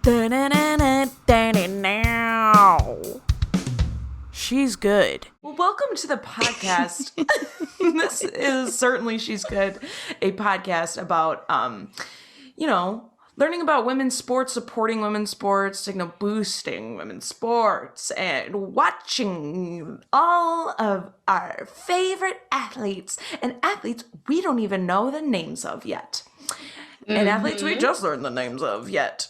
She's good. Well, welcome to the podcast. This is certainly She's Good, a podcast about, learning about women's sports, supporting women's sports, boosting women's sports, and watching all of our favorite athletes and athletes we don't even know the names of yet. And athletes we just learned the names of yet.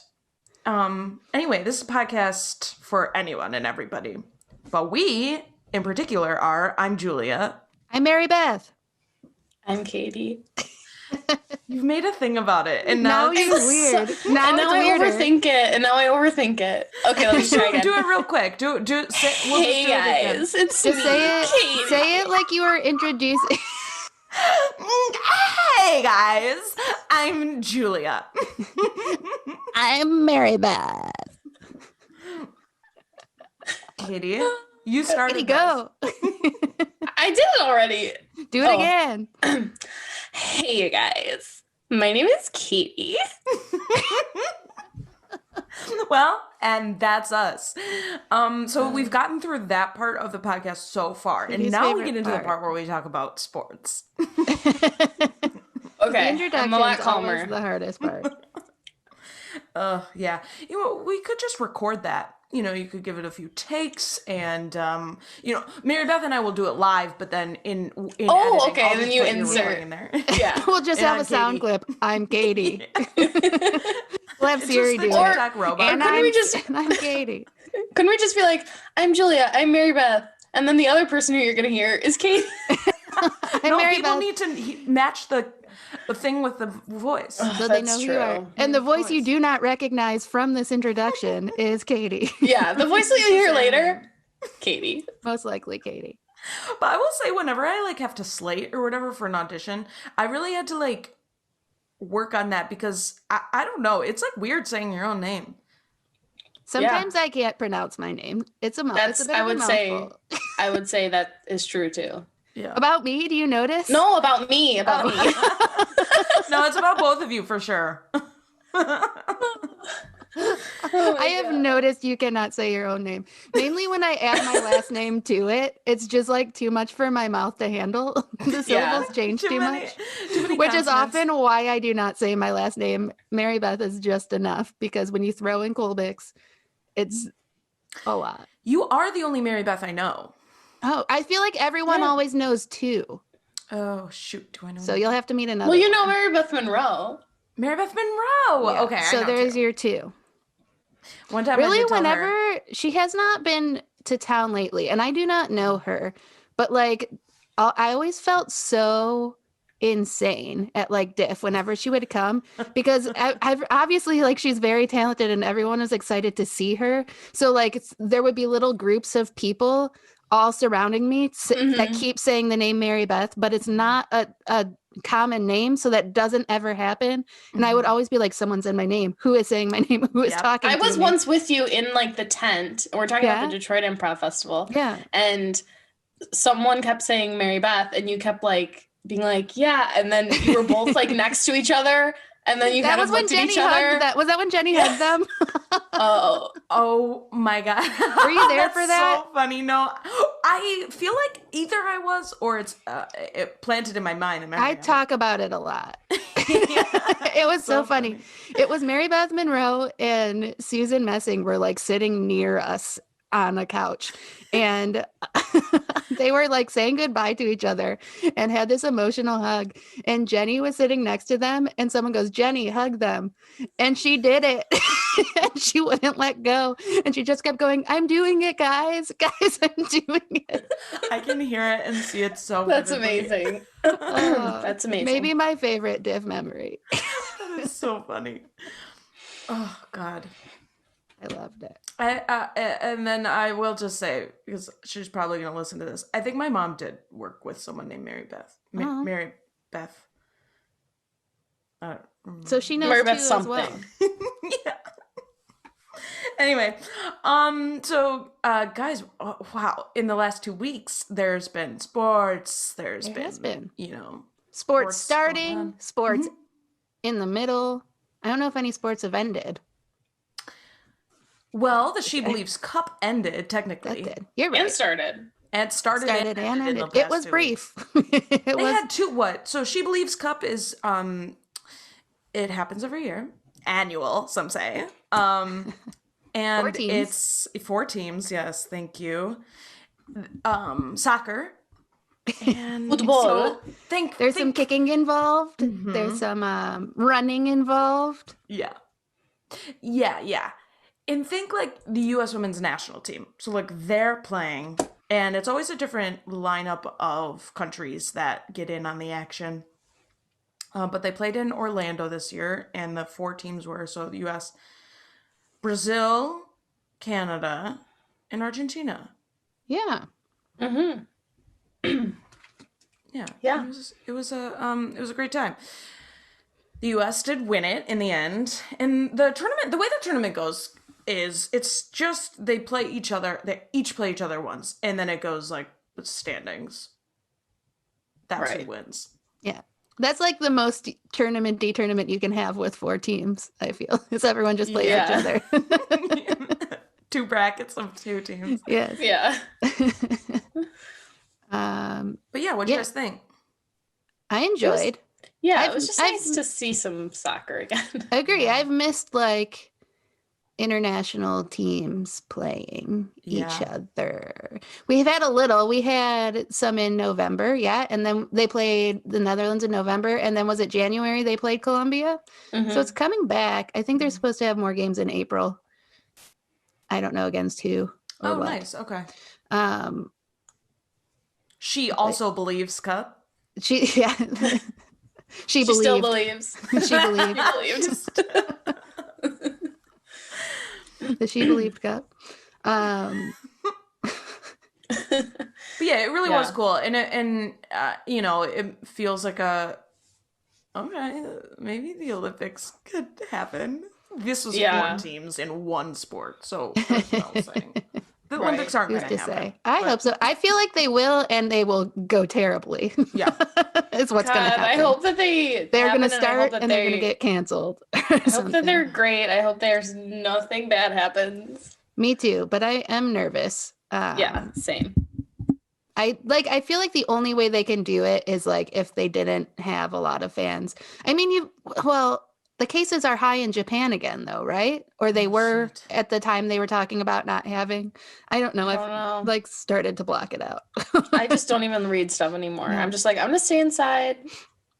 Anyway, this is a podcast for anyone and everybody. But we, in particular, I'm Julia. I'm Mary Beth. I'm Katie. You've made a thing about it. And now it's weird. Now I overthink it. Okay, let me try again. Do it real quick. Hey guys, it's me, Katie. Say it like you were introducing. Hey guys, I'm Julia. I'm Mary Beth. Katie, you started. Katie, go. I did it already. Do it again. Hey you guys, my name is Katie. Well, and that's us. So we've gotten through that part of the podcast so far, and now we get into the part where we talk about sports. Okay, the introduction is always the hardest part. Yeah. We could just record that. You could give it a few takes, and Mary Beth and I will do it live, but then in editing, okay, and then you insert in there. Yeah, we'll just have a sound clip. I'm Katie. We'll have Siri do it. Robot. And I'm Katie. Couldn't we just be like, I'm Julia, I'm Mary Beth, and then the other person who you're gonna hear is Katie? No, people need to match the thing with the voice. So they know who you are. And the voice you do not recognize from this introduction is Katie. Yeah, the voice that you hear later, Katie. Most likely Katie. But I will say, whenever I have to slate or whatever for an audition, I really had to work on that, because I don't know, it's weird saying your own name. Sometimes I can't pronounce my name. It's a mouthful. I would say that is true too. Yeah. About me, do you notice? No, about me. No, it's about both of you for sure. I have noticed you cannot say your own name. Mainly when I add my last name to it, it's just too much for my mouth to handle. The syllables change too much. Which is often why I do not say my last name. Mary Beth is just enough, because when you throw in Colbix, it's a lot. You are the only Mary Beth I know. Oh, I feel like everyone always knows two. Oh, shoot. Do I know? So you'll have to meet another. Well, you know Mary Beth Monroe. Mary Beth Monroe. Yeah. Okay. So there's your two. One time really, I did tell whenever her. She has not been to town lately, and I do not know her, but I always felt so insane at Diff whenever she would come, because I've obviously she's very talented and everyone was excited to see her. So there would be little groups of people all surrounding me that keep saying the name Mary Beth, but it's not a common name, so that doesn't ever happen. And I would always be like, someone's in my name. Who is saying my name? Who is talking to me? I was once with you in the tent. We're talking about the Detroit Improv Festival. Yeah. And someone kept saying Mary Beth, and you kept being yeah, and then you were both next to each other. And then you kind of looked at each other. Was that when Jenny hugged them? Oh my God. Were you there for that? So funny. No, I feel like either I was or it's it planted in my mind. I talk about it a lot. It was so funny. It was Mary Beth Monroe and Susan Messing were sitting near us on a couch, and they were saying goodbye to each other and had this emotional hug, and Jenny was sitting next to them, and someone goes, Jenny, hug them, and she did it. And she wouldn't let go, and she just kept going, I'm doing it, guys, I'm doing it. I can hear it and see it so That's vividly. amazing. That's amazing. Maybe my favorite Div memory. That is so funny. Oh God, I loved it. And then I will just say, because she's probably going to listen to this, I think my mom did work with someone named Mary Beth. Mary Beth. So she knows Mary too Beth as something. well. Yeah. Anyway, so guys, wow, in the last 2 weeks, there's been sports. There has been, sports starting, sports in the middle. I don't know if any sports have ended. Well, the She Believes Cup ended technically. That did. You're right. And started. And started and ended. In the It was past 2 brief. They had two what? So She Believes Cup is it happens every year. Annual, some say. And 4 teams. It's 4 teams, yes, thank you. Soccer. And Football. There's some kicking involved. Mm-hmm. There's some running involved. Yeah. And think like the U.S. women's national team. So like they're playing, and it's always a different lineup of countries that get in on the action. But they played in Orlando this year, and the 4 teams were so the U.S., Brazil, Canada, and Argentina. Yeah. Mm-hmm. Yeah. It was a great time. The U.S. did win it in the end, and the way the tournament goes is it's just they each play each other once, and then it goes like standings. That's who wins. Yeah. That's like the most tournament-y tournament you can have with 4 teams, I feel. Is everyone just plays each other. 2 brackets of 2 teams. Yes. Yeah. But yeah, what do you guys think? I enjoyed. It was just nice to see some soccer again. I agree. I've missed like international teams playing each other. We've had a little. We had some in November, and then they played the Netherlands in November, and then was it January they played Colombia? Mm-hmm. So it's coming back. I think they're supposed to have more games in April. I don't know against who. Oh, what. Nice. Okay. She also believes Cup. She still believes. She believes. The She Believed Cup. But yeah, it really was cool, and it feels like maybe the Olympics could happen. This was 4 teams in 1 sport, so that's what I was saying. The Olympics aren't going to happen. I hope so. I feel like they will, and they will go terribly. Yeah, is what's going to happen. I hope that they're going to start and they're going to get canceled. I hope that they're great. I hope there's nothing bad happens. Me too, but I am nervous. Same. I feel like the only way they can do it is like if they didn't have a lot of fans. I mean, the cases are high in Japan again, though, right? Or they were at the time they were talking about not having. I don't know. I've like started to block it out. I just don't even read stuff anymore. No. I'm just like, I'm going to stay inside.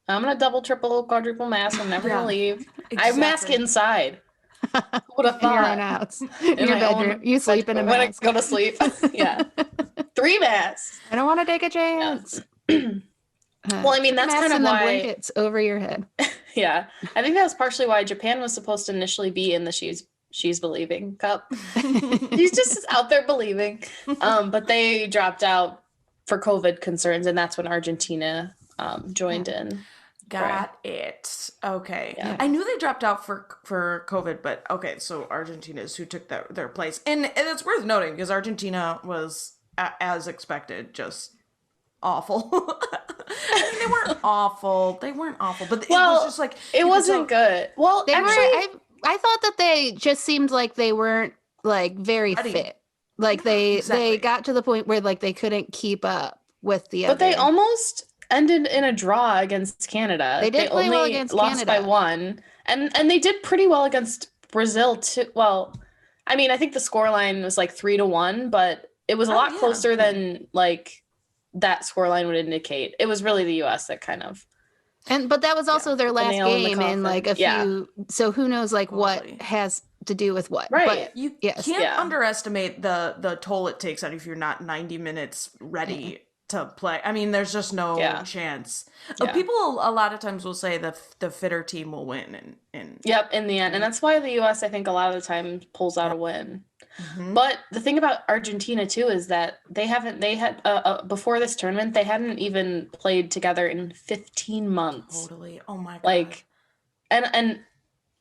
I'm going to double, triple, quadruple mask. I'm never going to leave. Exactly. I mask inside. What a thought. In your own house. In your bedroom. You sleep in a mask. When I go to sleep. 3 masks. I don't want to take a chance. Well, I mean, that's kind of why blankets over your head. Yeah, I think that was partially why Japan was supposed to initially be in the She's Believing Cup. He's just out there believing, but they dropped out for COVID concerns, and that's when Argentina joined in. Got it. Okay. Yeah. I knew they dropped out for COVID, but okay, so Argentina is who took their place, and it's worth noting because Argentina was as expected, just awful. I mean, they weren't awful, but it was just like it wasn't good. Well, I thought that they just seemed like they weren't like very fit. Like they got to the point where like they couldn't keep up with the But they almost ended in a draw against Canada. They did play well against Canada. Lost by 1. And they did pretty well against Brazil too. Well, I mean, I think the scoreline was like 3-1, but it was a lot closer than like that scoreline would indicate. It was really the US that kind of but that was also their last game in like a few, so who knows like what has to do with what. Right. But you can't underestimate the toll it takes out if you're not 90 minutes ready to play. I mean, there's just no chance. People a lot of times will say the fitter team will win in the end. And that's why the US, I think, a lot of the time pulls out a win. Mm-hmm. But the thing about Argentina too is that they had before this tournament they hadn't even played together in 15 months. Totally. Oh my god. Like, and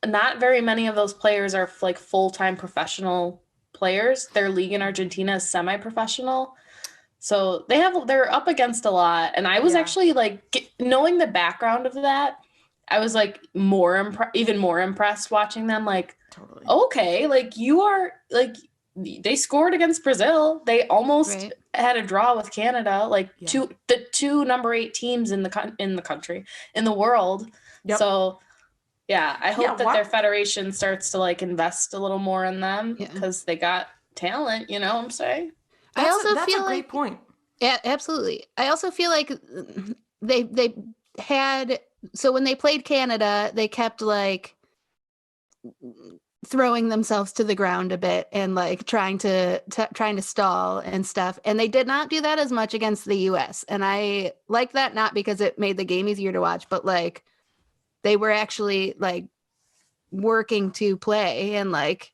not very many of those players are like full-time professional players. Their league in Argentina is semi-professional. So they're up against a lot. And I was actually like knowing the background of that, I was like even more impressed watching them. Like, totally. okay, like you are like they scored against Brazil. They almost Right. had a draw with Canada. Like Yeah. the two number 8 teams in the country in the world. Yep. So yeah, I hope that why- their federation starts to like invest a little more in them Yeah. because they got talent. You know what I'm saying? I also that's feel a great like point. yeah, absolutely. I also feel like they had so when they played Canada, they kept like throwing themselves to the ground a bit and like trying to stall and stuff. And they did not do that as much against the US. And I like that not because it made the game easier to watch, but like they were actually like working to play and like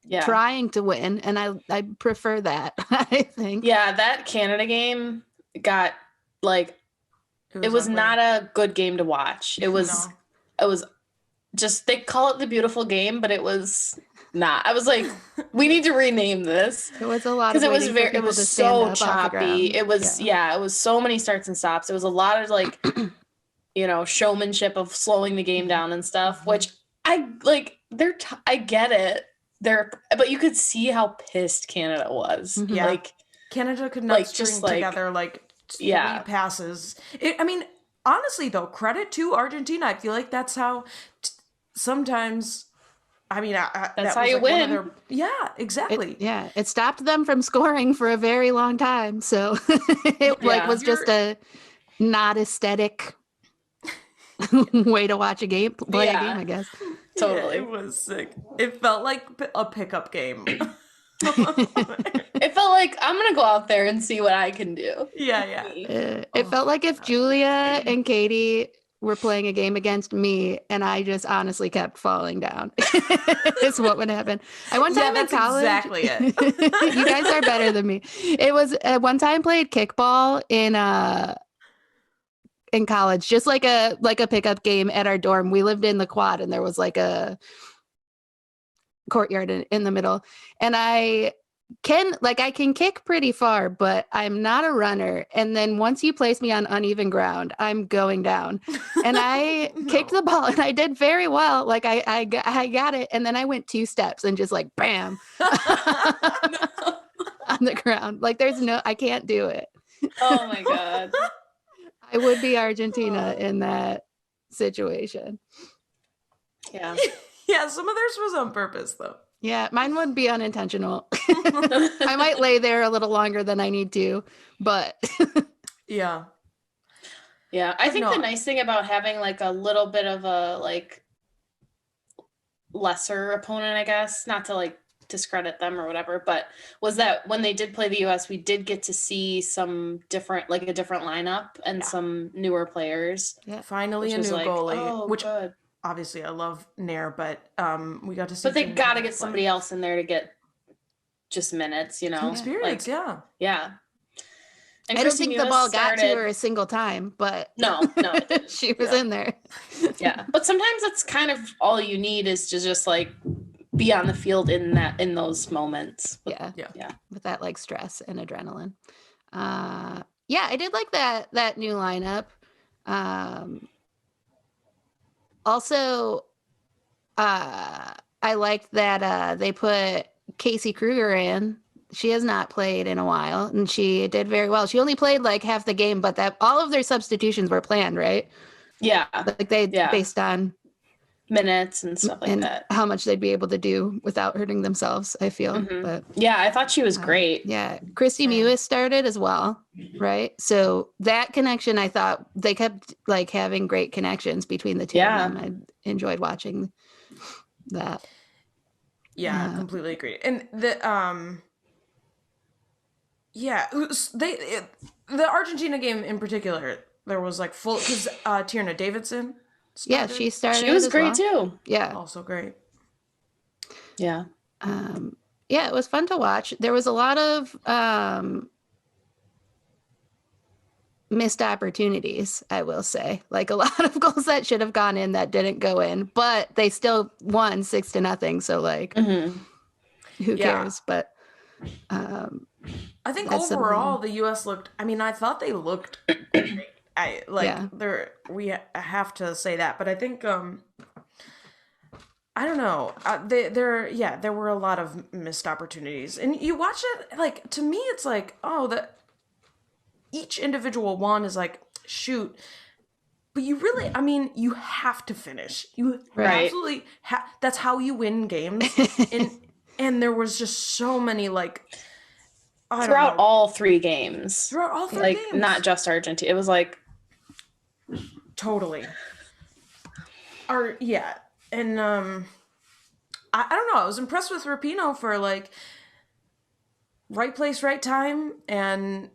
Yeah. trying to win. And I prefer that, I think. Yeah, that Canada game got like it was ugly. not a good game to watch. It was No. it was just they call it the beautiful game, but it was not. I was like, we need to rename this It was a lot because of it was waiting for very it people was to stand so up off the choppy. ground. It was it was so many starts and stops. It was a lot of like showmanship of slowing the game down and stuff, which I like. I get it. But you could see how pissed Canada was. Mhm. Yeah. Like Canada could not like, string just, like- together like three Yeah. passes. I mean, honestly though, credit to Argentina. I feel like that's how sometimes. I mean, That's that how was you like one of win. their- yeah, exactly. It stopped them from scoring for a very long time. So it like Yeah. was just a not aesthetic way to watch a game, play a Yeah. game, I guess. Totally. Yeah, it was sick. It felt like a pickup game. It felt like I'm gonna go out there and see what I can do. yeah. It felt like if Julia and Katie were playing a game against me and I just honestly kept falling down. It's what would happen. I one Yeah, time in that's college. exactly it. You guys are better than me. It was one time played kickball in college, just like a pickup game at our dorm. We lived in the quad and there was like a courtyard in the middle. And I can kick pretty far, but I'm not a runner. And then once you place me on uneven ground, I'm going down. And I kicked the ball and I did very well. Like I got it. And then I went 2 steps and just like bam on the ground. Like I can't do it. Oh my god. I would be Argentina in that situation. Yeah. Yeah, some of theirs was on purpose though. Yeah, mine would be unintentional. I might lay there a little longer than I need to, but Yeah. Yeah, I think No. the nice thing about having like a little bit of a like lesser opponent, I guess, not to like discredit them or whatever, but was that when they did play the US, we did get to see some different like a different lineup and Yeah. some newer players. Finally Which a was new like, goalie, oh, which good. obviously I love Nair, but we got to see. But they James got to Harden get play. somebody else in there to get just minutes, Experience, Like, yeah. yeah. And I don't Christy think the Mewis ball got to started- her a single time, but No, it didn't. she was Yeah. in there. Yeah. But sometimes that's kind of all you need is to just like be on the field in those moments. Yeah. Yeah. With that like stress and adrenaline. Yeah, I did like that new lineup. Also, I liked that they put Casey Kruger in. She has not played in a while, and she did very well. She only played like half the game, but that all of their substitutions were planned, right? Yeah. Like they based on Minutes and stuff like and that. how much they'd be able to do without hurting themselves. I feel, Mhm. but Yeah, I thought she was great. yeah, Christy Same. Mewis started as well, right? So that connection, I thought they kept like having great connections between the two Yeah. of them. I enjoyed watching that. Yeah, Yeah. completely agree. And the yeah, the Argentina game in particular, there was like full because Tierna Davidson. Yeah, started. she started. She was as great well. too. Yeah. Also great. Yeah. Yeah, it was fun to watch. There was a lot of missed opportunities, I will say. Like a lot of goals that should have gone in that didn't go in, but they still won 6-0. So like, Mhm. who Yeah. cares? But I think That's overall the U.S. looked. I mean, I thought they looked great. I like Yeah. we have to say that, but I think I don't know. There were a lot of missed opportunities, and you watch it like to me, it's like, oh, that each individual one is like, shoot, but you really, I mean, you have to finish. You Right. absolutely that's how you win games, and there was just so many like, I don't Throughout know, all 3 games. throughout all 3 Like, games, not just Argentina. It was like, totally. Or yeah, and I don't know. I was impressed with Rapinoe for like right place, right time, and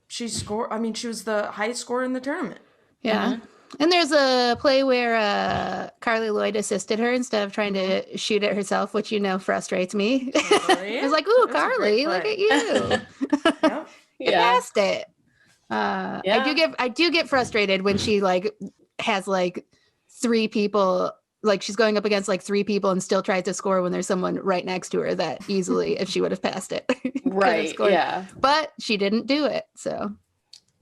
she scored. I mean, she was the highest scorer in the tournament. Yeah. And there's a play where Carly Lloyd assisted her instead of trying to shoot it herself, which frustrates me. Totally. It was like, ooh, That's a Carly, great look play. at you. Yep. You yeah. passed it. I do get frustrated when she like has like 3 people, like she's going up against like 3 people and still tries to score when there's someone right next to her that easily, if she would have passed it, could have Right. scored. Yeah. But she didn't do it. So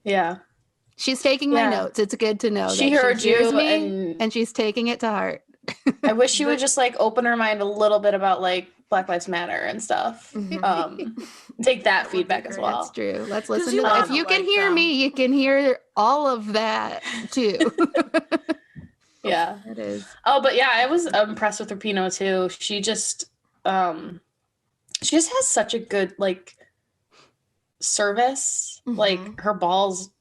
Yeah. she's taking my Yeah. notes. It's good to know She that heard she hears you, me and she's taking it to heart. I wish she would just like open her mind a little bit about like Black Lives Matter and stuff. Take that feedback as great. well. That's true. Let's listen you to that. wanna If you can like hear them. me, you can hear all of that too. Yeah. It is. Oh, but yeah, I was impressed with Rapinoe too. She just has such a good like service. Like her balls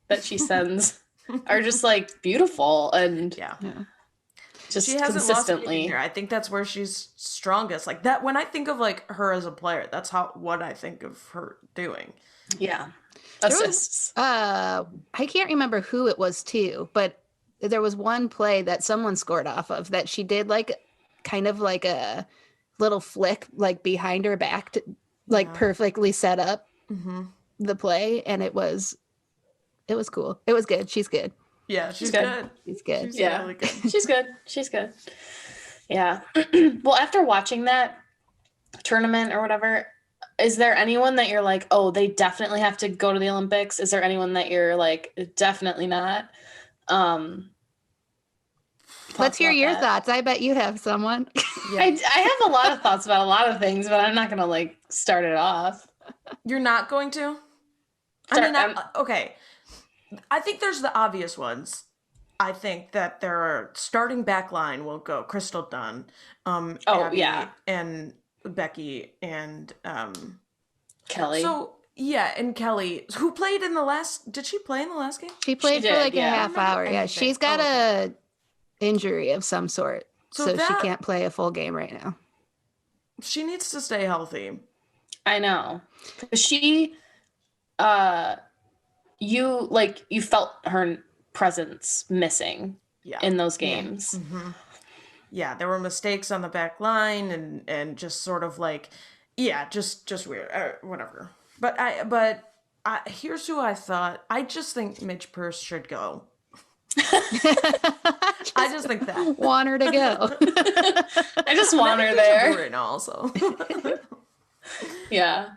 that she sends are just like beautiful and Yeah. just She hasn't lost consistently. anything here. I think that's where she's strongest. Like that, when I think of like her as a player, that's what I think of her doing. Yeah. There was- Assists. I can't remember who it was too, but there was one play that someone scored off of that she did like kind of like a little flick like behind her back to like perfectly set up the play, and it was cool. It was good. She's good. Yeah, she's good. good. She's good. She's Yeah. really good. She's good. She's good. Yeah. Well, after watching that tournament or whatever, is there anyone that you're like, oh, they definitely have to go to the Olympics? Is there anyone that you're like, definitely not? Let's hear about your that. thoughts. I bet you have someone. Yeah. I have a lot of thoughts about a lot of things, but I'm not gonna like start it off. You're not going to? Sorry, Okay. I think there's the obvious ones. I think that their starting back line will go Crystal Dunn, Abby, yeah. and Becky, and Kelly. so yeah, and Kelly, who played in the last. Did she play in the last game? She played for did, like yeah. a I half remember hour. Yeah, anything. she's got Oh, a injury of some sort, So so she that- can't play a full game right now. She needs to stay healthy. I know. She you felt her presence missing Yeah. in those games. Yeah, there were mistakes on the back line and just sort of like, yeah, just weird, whatever. But here's who I thought. I just think Midge Purse should go. I just think that. Want her to go. I just want her She's there. right now, also. Yeah.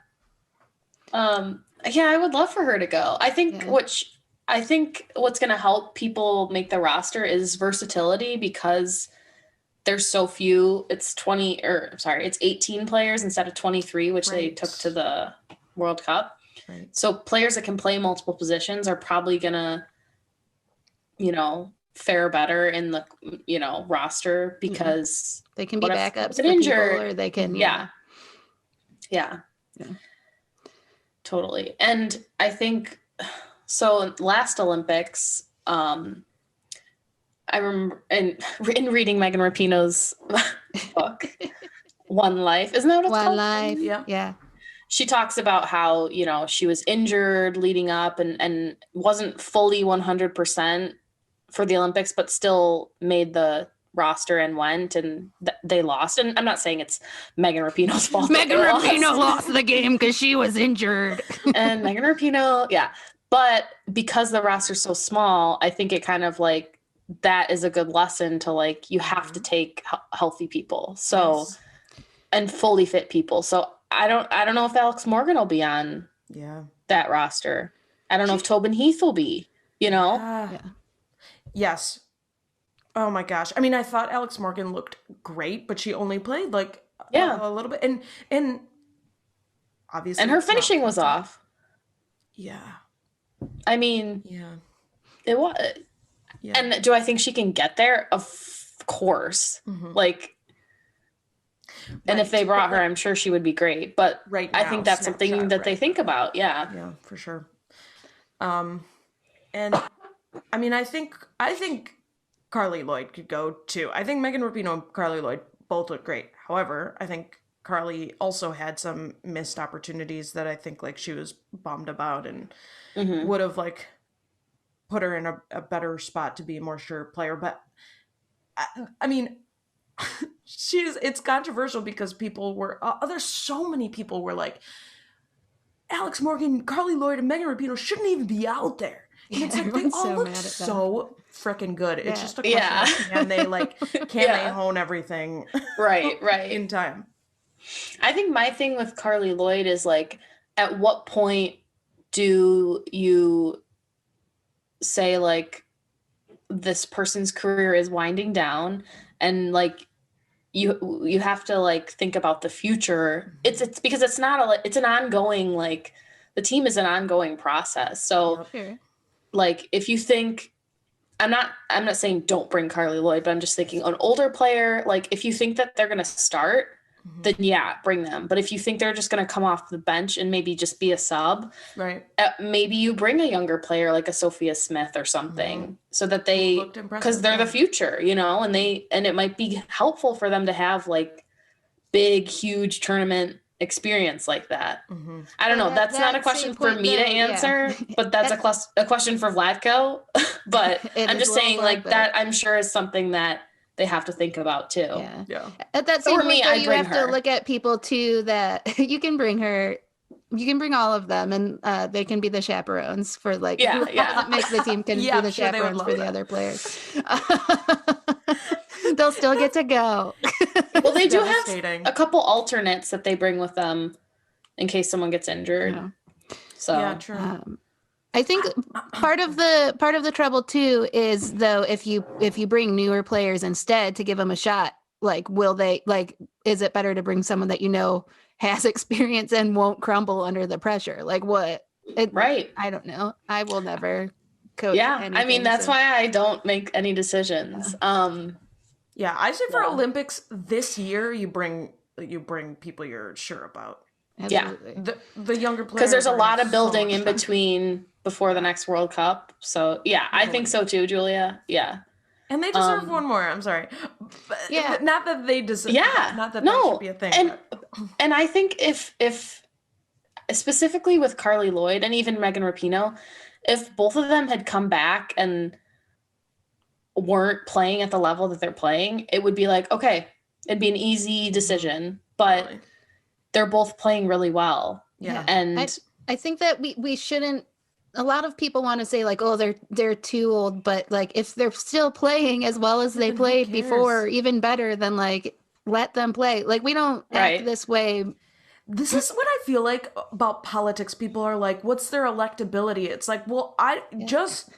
Yeah, I would love for her to go. I think what's going to help people make the roster is versatility, because there's so few. It's 18 players instead of 23, which they Right. took to the World Cup. Right. So players that can play multiple positions are probably going to, fare better in the, roster, because They can be What if backups it's for an people, injured- or they can yeah. Yeah. Totally. And I think so last Olympics, I remember in reading Megan Rapinoe's book, One Life. Isn't that what it's One called? life. Yeah. Yeah. She talks about how, she was injured leading up and wasn't fully 100% for the Olympics, but still made the roster and went, and they lost. And I'm not saying it's Megan Rapinoe's fault. that Megan they lost. Rapinoe lost the game because she was injured. And Megan Rapinoe, yeah. But because the roster's so small, I think it kind of like that is a good lesson to like, you have to take healthy people. So, Yes. and fully fit people. So I don't know if Alex Morgan will be on Yeah. that roster. I don't know if Tobin Heath will be, Yeah. Yes. Oh my gosh. I mean, I thought Alex Morgan looked great, but she only played like Yeah. a little bit, and obviously, And her it's not finishing was full-time. off. Yeah, I mean, yeah, it was. yeah. And do I think she can get there? Of course. Mhm. Like, and if Right, they brought but, her, like, I'm sure she would be great. But right I now, think that's something snapshot, that they right? think about. Yeah. Yeah, for sure. And I mean, I think Carly Lloyd could go too. I think Megan Rapinoe and Carly Lloyd both look great. However, I think Carly also had some missed opportunities that I think like she was bummed about and Hmm. would have like put her in a better spot to be a more sure player. But I mean, it's controversial because people were there's so many people were like Alex Morgan, Carly Lloyd, and Megan Rapinoe shouldn't even be out there. And Yeah, it's like they everyone's all so look mad at that. so freaking good. It's Yeah. just a question Yeah. of can they Yeah. hone everything Right. Right. in time? I think my thing with Carly Lloyd is like, at what point do you say like this person's career is winding down, and like you have to like think about the future. It's because it's not it's an ongoing, like, the team is an ongoing process. So Yep. Sure. like if you think, I'm not saying don't bring Carly Lloyd, but I'm just thinking an older player, like if you think that they're going to start, Mhm. then yeah, bring them. But if you think they're just going to come off the bench and maybe just be a sub, Right. maybe you bring a younger player like a Sophia Smith or something, so that they, Looked impressive, because they're yeah. the future, and it might be helpful for them to have like big, huge tournament experience like that. Mhm. I don't But know. That's not a that question same for point, me to though, yeah. answer, but that's a question for Vlatko. But It I'm is just a little saying, like, Vlatko. that I'm sure is something that they have to think about too. Yeah. Yeah. At that same For point, me, though, I'd you bring have to her. look at people too that you can bring her. You can bring all of them, and they can be the chaperones for like Yeah, who yeah. doesn't make the team can Yeah, be the I'm sure they would chaperones love for the that. other players. They'll still get to go. Well, they do have Devastating. a couple alternates that they bring with them in case someone gets injured. Yeah. So Yeah, true. I think part of the trouble too is, though, if you bring newer players instead to give them a shot, like is it better to bring someone that has experience and won't crumble under the pressure? Like what? Right. I don't know. I will never coach. Yeah. I mean, anything, that's so- why I don't make any decisions. Yeah, I say for Yeah. Olympics this year, you bring people you're sure about. Absolutely. The younger players, Because there's a are lot so of building much in fun. between before the next World Cup. So yeah, I think so too, Julia. Yeah. And they deserve one more. I'm sorry. But, Yeah. Not that they deserve. Yeah. Not that No. that should be a thing. And but- and I think if specifically with Carly Lloyd and even Megan Rapinoe, if both of them had come back and weren't playing at the level that they're playing, it would be like, okay, it'd be an easy decision. But Really. they're both playing really well. Yeah. And I think that we shouldn't. A lot of people want to say like, oh, they're too old, but like if they're still playing as well as they then who played before, cares? even better, then like let them play. Like we don't Right. act this way. This is what I feel like about politics. People are like, what's their electability? It's like, well, I just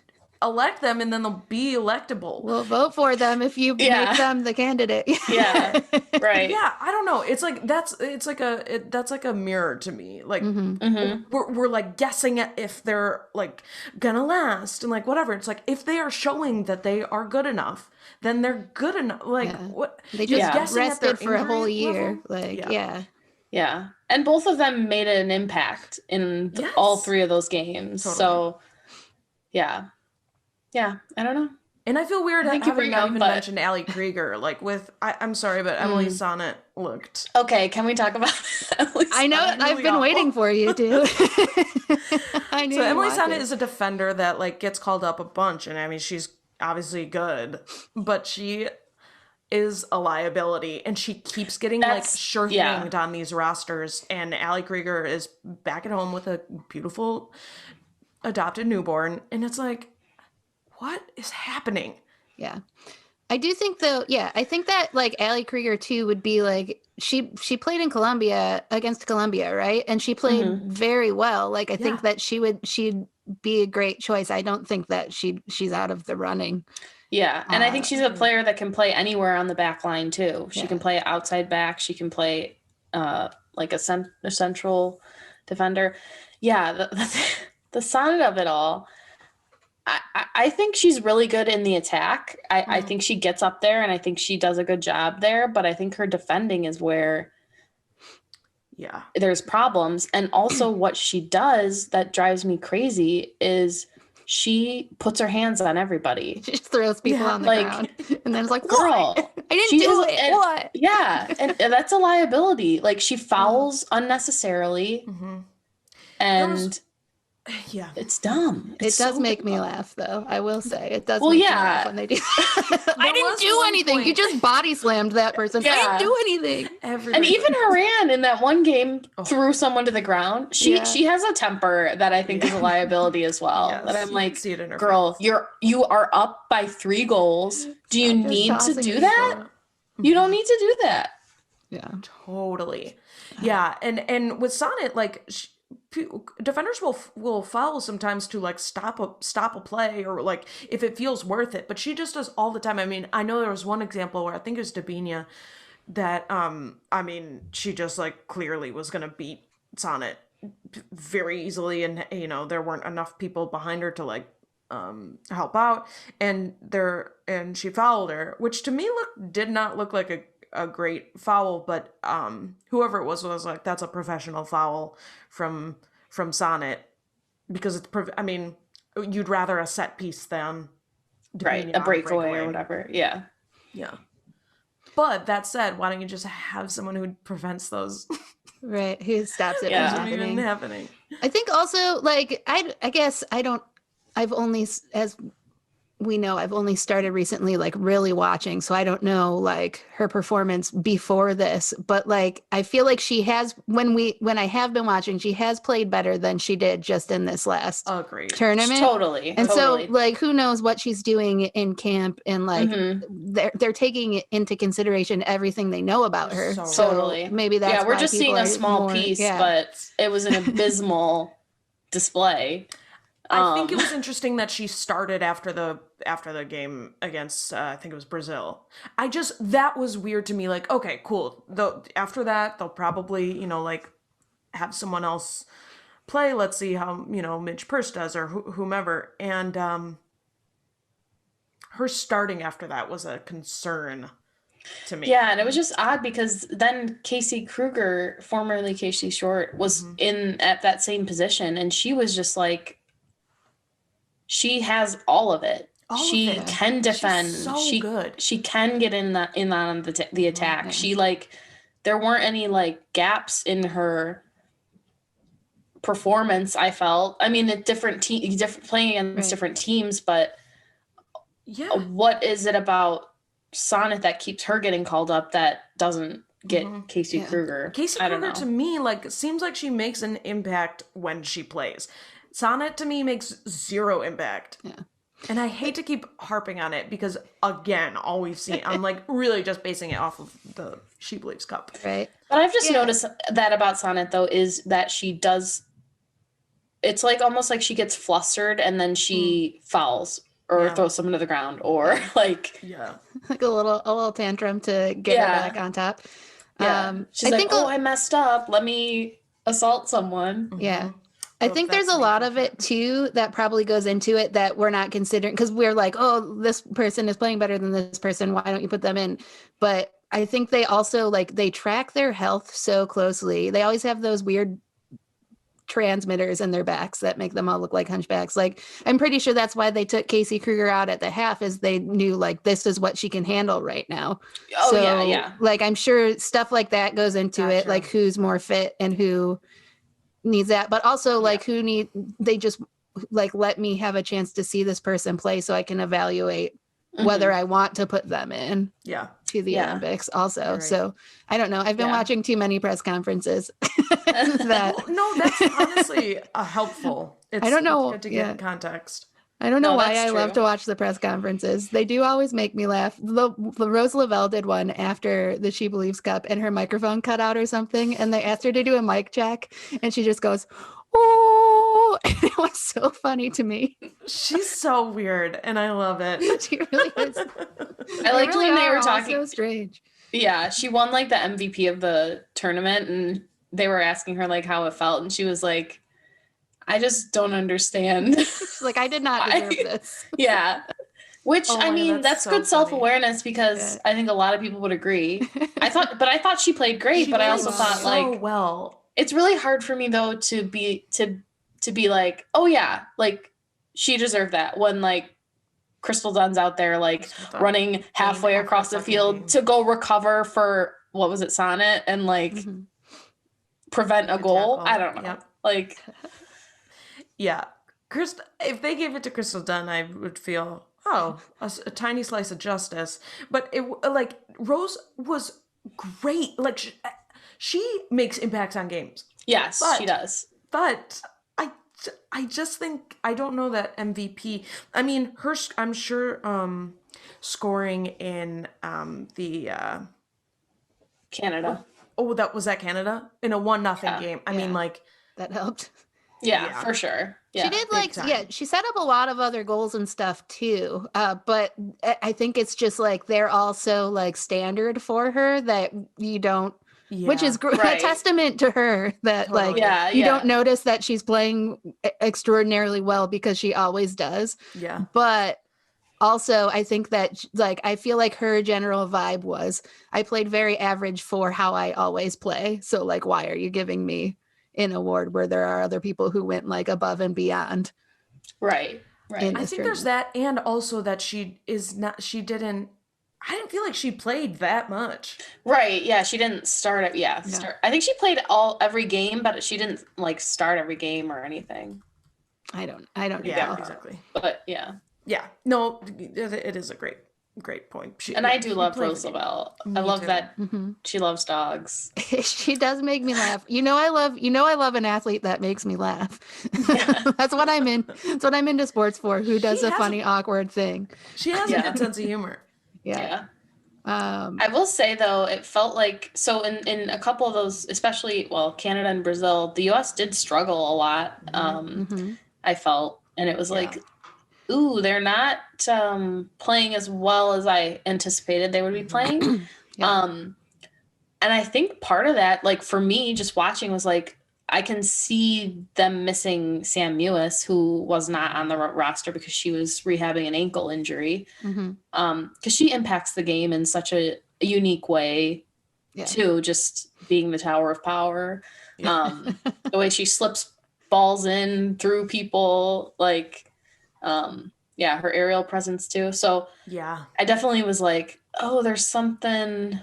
elect them and then they'll be electable. We'll vote for them if you Yeah. make them the candidate. yeah, right. Yeah, I don't know. It's like that's like a mirror to me. Like Mhm. we're like guessing at if they're like gonna last and like whatever. It's like if they are showing that they are good enough, then they're good enough. Like Yeah. what They just just guessing at their rested for a whole injury year. level? Like Yeah. yeah. Yeah. And both of them made an impact in Yes. all three of those games. Totally. So yeah. Yeah. I don't know. And I feel weird I think you having bring not them, even but- mentioned Allie Krieger. Like with I'm sorry, but Emily Sonnet looked. Okay, can we talk about Emily I know. Sonnet? I've been awful. waiting for you to. I knew So you Emily wanted Sonnet to. is a defender that like gets called up a bunch, and I mean she's obviously good, but she is a liability, and she keeps getting like That's- sure yeah. thinged on these rosters. And Allie Krieger is back at home with a beautiful adopted newborn, and it's like, what is happening? Yeah. I do think though, yeah, I think that like Allie Krieger too would be like she played in Colombia against Colombia, right? And she played very well. Like I think that she'd be a great choice. I don't think that she's out of the running. Yeah, and I think she's a okay. player that can play anywhere on the back line too. She Yeah. can play outside back. She can play like a central defender. Yeah, the Sonnet of it all. I think she's really good in the attack. I Mhm. think she gets up there, and I think she does a good job there. But I think her defending is where Yeah. there's problems. And also, what she does that drives me crazy is she puts her hands on everybody. She just throws people Yeah, on the like, ground, and then it's like, Girl, what? I didn't she do is- it. and- What? yeah, and that's a liability. Like she fouls unnecessarily, Mm-hmm. and Yeah. it's dumb. It It's does so make me dumb. laugh, though. I will say it does Well, make me yeah. laugh when they do. I There didn't was do one anything. You point- just body slammed that person. I Yeah. didn't do anything. And Everybody. even Haran in that one game Oh. threw someone to the ground. Yeah. She has a temper that I think is a liability as well. Yes, That I'm you like, can see it in her girl, face. you are up by 3 goals. Do you Stop just need to tossing do people. that? You don't need to do that. Yeah. Totally. Yeah, and with Sonnet, like defenders will foul sometimes to like stop a play, or like if it feels worth it, but she just does all the time. I mean, I know there was one example where I think it was Dabinia that I mean, she just like clearly was gonna beat Sonnet very easily, and you know there weren't enough people behind her to like help out, and she fouled her, which to me did not look like a great foul, but whoever it was like, that's a professional foul from Sonnet, because it's I mean, you'd rather a set piece than Right. Dabinia A on breakaway or whatever. Yeah. Yeah. But that said, why don't you just have someone who prevents those Right. Who stops it Yeah. from from even happening? happening? I think also, like, I guess I've only, as we know, I've only started recently, like, really watching, so I don't know, like, her performance before this, but, like, I feel like she has, when I have been watching, she has played better than she did just in this last Agreed. tournament. Totally. And totally. so, like, who knows what she's doing in camp, and like Mhm. they're taking into consideration everything they know about her. So- So Totally. maybe that's Yeah, we're why just people seeing a are small more- piece, yeah. but it was an abysmal display. I think it was interesting that she started after the game against I think it was Brazil. That was weird to me. Like, okay, cool. After that, they'll probably, you know, like have someone else play. Let's see how, you know, Midge Purse does, or whomever. And her starting after that was a concern to me. Yeah, and it was just odd because then Casey Kruger, formerly Casey Short, was Mm-hmm. in at that same position, and she was just like, she has all of it. All of She it. can She's defend. so she good. She can get in on the attack. Yeah. She like, there weren't any like gaps in her performance. I felt. I mean, different playing against Right. different teams, but Yeah. what is it about Sonnet that keeps her getting called up that doesn't get Mhm. Casey Yeah. Kruger? Casey I don't Kruger know. to me like seems like she makes an impact when she plays. Sonnet to me makes zero impact. Yeah. And I hate to keep harping on it because again, all we've seen, I'm like really just basing it off of the She Believes Cup. Right. But I've just Yeah. noticed that about Sonnet though is that she does. It's like almost like she gets flustered and then she fouls or Yeah. throws someone to the ground or like Yeah. Like a little tantrum to get her Yeah. back on top. yeah. She's I like, think oh, I messed up. Let me assault someone. Yeah. Mhm. I Oh, think there's that's a lot me. of it too that probably goes into it that we're not considering, because we're like, oh, this person is playing better than this person. Why don't you put them in? But I think they also like they track their health so closely. They always have those weird transmitters in their backs that make them all look like hunchbacks. Like I'm pretty sure that's why they took Casey Kruger out at the half, is they knew like this is what she can handle right now. Oh So, yeah. Like I'm sure stuff like that goes into it, Gotcha. like who's more fit and who needs that, but also like they just like let me have a chance to see this person play so I can evaluate whether I want to put them in Yeah. to the Yeah. Olympics also. Right. So I don't know. I've been Yeah. watching too many press conferences. that Well, no, that's honestly helpful. It's, I don't know, It's good to yeah. get context. I don't know No, why that's I love true. to watch the press conferences. They do always make me laugh. The Rose Lavelle did one after the She Believes Cup and her microphone cut out or something. And they asked her to do a mic check. And she just goes, oh, and it was so funny to me. She's so weird, and I love it. She really is. I liked really when they are were all talking. so strange. Yeah, she won like the MVP of the tournament, and they were asking her like how it felt, and she was like, "I just don't understand." She's like, I did not Why? deserve this. Yeah, which Oh I my, mean, that's that's so good funny. self-awareness because Yeah. I think a lot of people would agree. I thought she played great, She but I played also played thought so like well. it's really hard for me though to be like, oh yeah, like she deserved that when like Crystal Dunn's out there like running halfway half across the the fucking field game. to go recover for what was it, Sonnet, and like Mhm. prevent a Good goal. tackle. I don't know. Yep. Like Yeah. If they gave it to Crystal Dunn, I would feel, a tiny slice of justice. But like Rose was great. Like she makes impacts on games. yes, she But- does. But I just think I don't know that MVP. I mean, I'm sure scoring in the Canada. that was at Canada in a 1-0 Yeah. game. I Yeah. mean, like, That helped. Yeah, Yeah. for sure. Yeah. She did big like, time. yeah, she set up a lot of other goals and stuff too. But I think it's just like they're also like standard for her that you don't, which is a Right. testament to her that like Totally. Yeah, you yeah. don't notice that she's playing extraordinarily well because she always does. yeah. But also, I think that like I feel like her general vibe was I played very average for how I always play. So like, why are you giving me an award where there are other people who went like above and beyond? Right. Right. In I this think there's that, and also that I didn't feel like she played that much. Right. Yeah, she didn't start it. Yeah, No. start. I think she played every game, but she didn't like start every game or anything. I don't Yeah, know. exactly. But yeah. Yeah, no, it is a great point. And I do she love played the Rose game. Lavelle. Me I love too. that Mhm. she loves dogs. She does make me laugh. I love an athlete that makes me laugh. That's what I'm in. That's what I'm into sports for. Who does She a has funny, awkward thing? She has Yeah. a good sense of humor. Yeah. I will say though, it felt like so in a couple of those, especially Canada and Brazil, the US did struggle a lot. Mhm. I felt, and it was Yeah. like, ooh, they're not playing as well as I anticipated they would be playing. Yeah. And I think part of that, like for me, just watching was like I can see them missing Sam Mewis, who was not on the roster because she was rehabbing an ankle injury. Mhm. Because she impacts the game in such a unique way, Yeah. too. Just being the tower of power, the way she slips balls in through people, like, her aerial presence too. So Yeah. I definitely was like, oh, there's something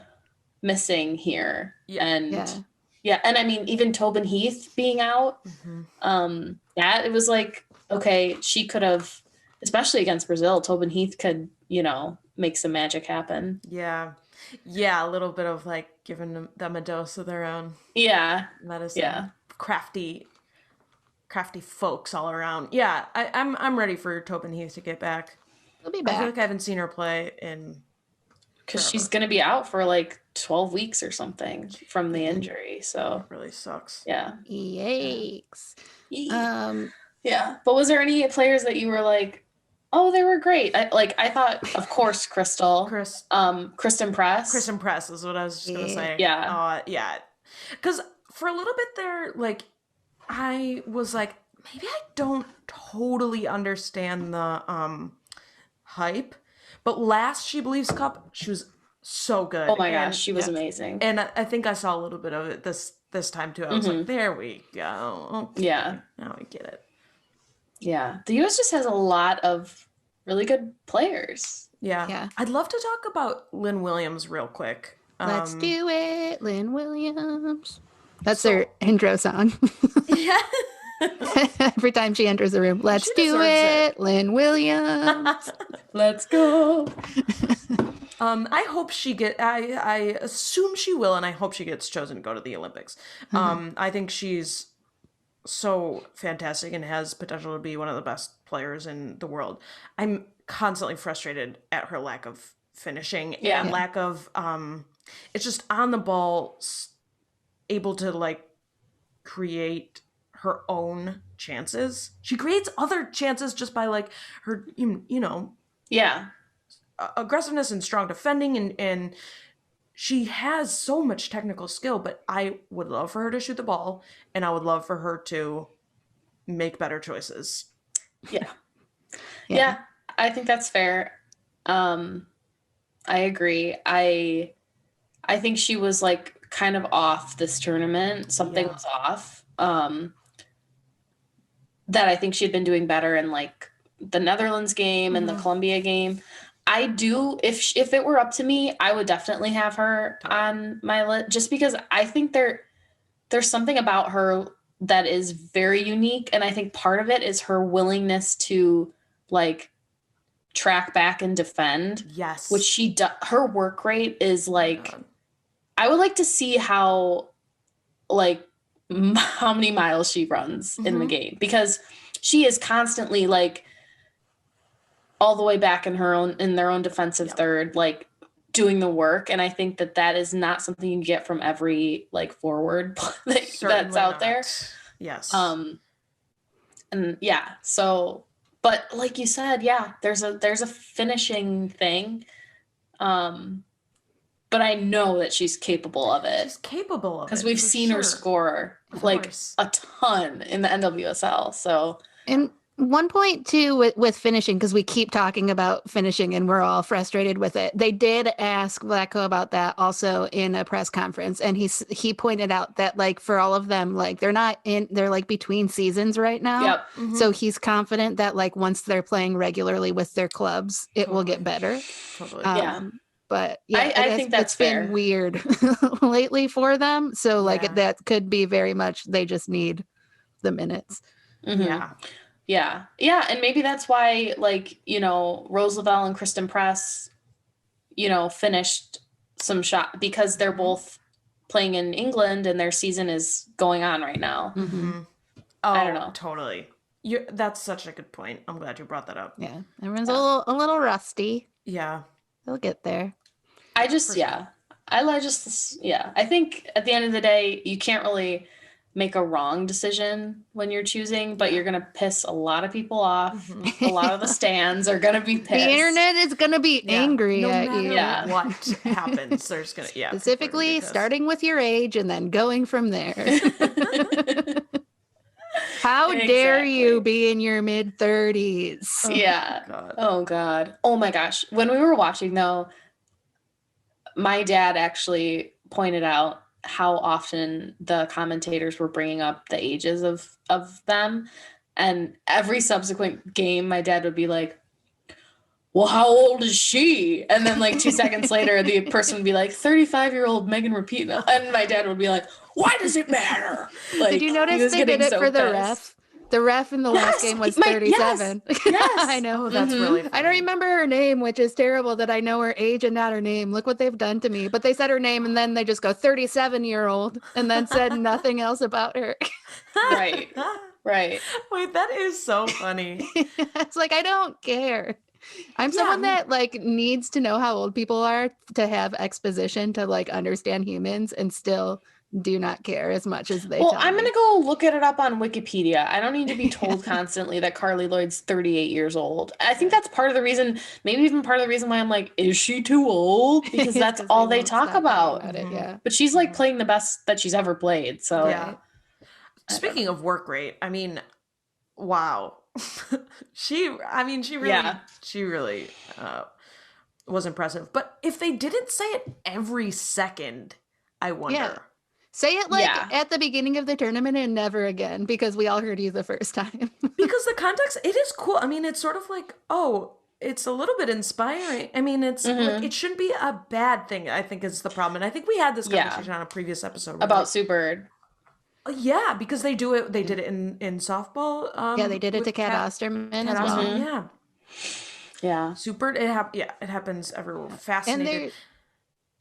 missing here. Yeah. And Yeah. and I mean, even Tobin Heath being out, it was like, okay, she could have, especially against Brazil, Tobin Heath could, make some magic happen. Yeah. Yeah, a little bit of like giving them a dose of their own Yeah. medicine. Yeah. Crafty folks all around. Yeah, I'm ready for Tobin Heath to get back. She'll be I feel back. like I haven't seen her play in Because she's going to be out for like 12 weeks or something from the injury. So, it really sucks. yeah. Yikes. Yeah. But was there any players that you were like, oh, they were great? I thought, of course, Kristen Press. Kristen Press is what I was just gonna say. Yeah. Yeah. Because for a little bit there, like, I was like, maybe I don't totally understand the hype, but last She Believes Cup, she was so good. Oh my gosh, she was amazing. And I think I saw a little bit of it this time too. I was like, there we go. Okay. Yeah. Now I get it. Yeah. The US just has a lot of really good players. Yeah. Yeah. I'd love to talk about Lynn Williams real quick. Let's do it, Lynn Williams. That's their intro song. Yeah. Every time she enters the room, let's She do deserves it, Lynn Williams. Let's go. I hope I assume she will, and I hope she gets chosen to go to the Olympics. I think she's so fantastic and has potential to be one of the best players in the world. I'm constantly frustrated at her lack of finishing and lack of it's just on the ball able to like create her own chances. She creates other chances just by like her, Yeah. aggressiveness and strong defending, and she has so much technical skill. But I would love for her to shoot the ball, and I would love for her to make better choices. Yeah. Yeah, I think that's fair. I agree. I think she was like kind of off this tournament. Something Yeah. was off. That I think she had been doing better in like the Netherlands game and the Colombia game. I do, if it were up to me, I would definitely have her on my list, just because I think there's something about her that is very unique, and I think part of it is her willingness to like track back and defend. Yes. Which she does. Her work rate is like, God. I would like to see how many miles she runs in the game, because she is constantly like all the way back in their own defensive third, like doing the work. And I think that is not something you get from every like forward that's out there. Yes. And yeah, so, but like you said, yeah, there's a finishing thing. But I know that she's capable of it. She's capable of it. Because we've seen her score like a ton in the NWSL. So, and one point too with finishing, because we keep talking about finishing and we're all frustrated with it. They did ask Vlatko about that also in a press conference, and he pointed out that like for all of them, like they're like between seasons right now. Yep. So he's confident that like once they're playing regularly with their clubs, it will get better. Totally. Yeah. But yeah, I think that's fair. Been weird lately for them. So like that could be very much they just need the minutes. Yeah. Yeah. Yeah. And maybe that's why, like, Rose Lavelle and Kristen Press, finished some shot, because they're both playing in England and their season is going on right now. Oh, I don't know. Totally. That's such a good point. I'm glad you brought that up. Yeah. Everyone's a little rusty. Yeah. They'll get there. I think at the end of the day, you can't really make a wrong decision when you're choosing, but you're going to piss a lot of people off. A lot of the stands are going to be pissed. The internet is going to be angry at you. No matter what happens, there's going to, Specifically starting with your age and then going from there. How dare you be in your mid-30s? Yeah. God. Oh, God. Oh, my gosh. When we were watching, though, my dad actually pointed out how often the commentators were bringing up the ages of them. And every subsequent game, my dad would be like, well, how old is she? And then like 2 seconds later, the person would be like, 35-year-old Megan Rapinoe. And my dad would be like, why does it matter? Like, did you notice they did it for the ref? The ref in the last game was 37. Yes. I know. That's really funny. I don't remember her name, which is terrible that I know her age and not her name. Look what they've done to me. But they said her name and then they just go 37-year-old and then said nothing else about her. Right. Right. Wait, that is so funny. It's like, I don't care. I'm someone that like needs to know how old people are to have exposition to like understand humans, and still do not care as much as they. Well, I'm going to go look it up on Wikipedia. I don't need to be told constantly that Carly Lloyd's 38 years old. I think that's part of the reason, maybe even part of the reason why I'm like, is she too old? Because that's all they talk about. It, yeah. But she's like playing the best that she's ever played. So yeah. Speaking of work rate, I mean, wow. she really was impressive. But if they didn't say it every second, I wonder. Yeah. Say it like at the beginning of the tournament and never again, because we all heard you the first time. Because the context, it is cool. I mean, it's sort of like, it's a little bit inspiring. I mean, it's like, it shouldn't be a bad thing, I think, is the problem. And I think we had this conversation on a previous episode. About Sue Bird. Yeah, because they did it in softball. They did it to Kat Osterman as well. Yeah. Yeah. Sue Bird, it happens everywhere. Fascinating.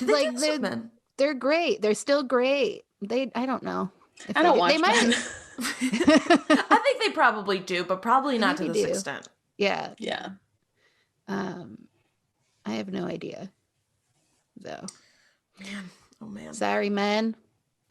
And they're great. They're still great. I don't know. I don't watch. They might. I think they probably do, but probably not to this extent. Yeah. Yeah. I have no idea, though. Man. Oh man. Sorry, men.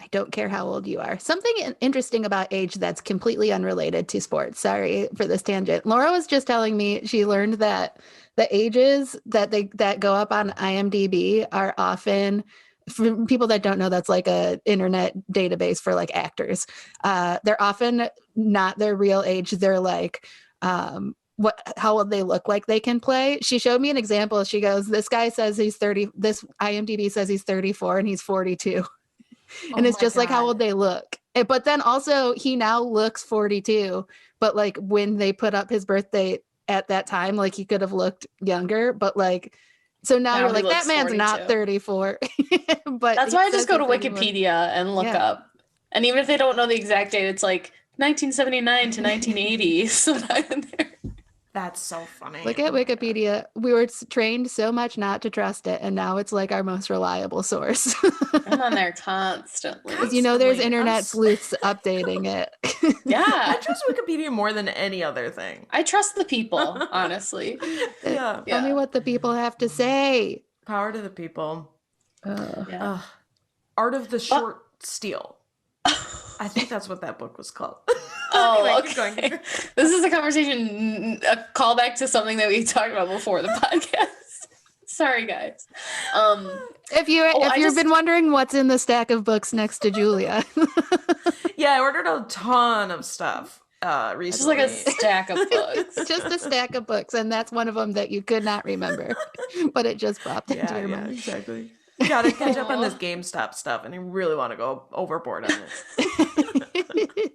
I don't care how old you are. Something interesting about age that's completely unrelated to sports. Sorry for this tangent. Laura was just telling me she learned that the ages that go up on IMDb are often, for people that don't know, that's like a internet database for like actors. They're often not their real age. They're like how old they look like they can play. She showed me an example. She goes, this guy says he's 30. This IMDb says he's 34 and he's 42. And Oh it's my just like how God. old they look. But then also he now looks 42, but like when they put up his birthday at that time, like he could have looked younger, but like, so now Now you're he like, that looks man's 42. not 34. But That's he why I says just go to he's 34. Wikipedia and look Yeah. up. And even if they don't know the exact date, it's like 1979 to 1980. So I'm in there. That's so funny. Look at Oh my God. Wikipedia. We were trained so much not to trust it, and now it's like our most reliable source. I'm on there constantly. Because you know there's Constantly. internet sleuths updating it. I Yeah. trust Wikipedia more than any other thing. I trust the people, honestly. Yeah. Tell me Yeah. what the people have to say. Power to the people. Yeah. Ugh. Art of the Short Steel. I think that's what that book was called. Oh, Anyway, keep going. okay. This is a conversation, a callback to something that we talked about before the podcast. Sorry, guys. If I you've just- been wondering what's in the stack of books next to Julia, Yeah, I ordered a ton of stuff recently. Just like a stack of books. just a stack of books, and that's one of them that you could not remember, but it just popped into Yeah, your yeah, mind. exactly. Gotta catch up on this Aw. GameStop stuff, and I really want to go overboard on it.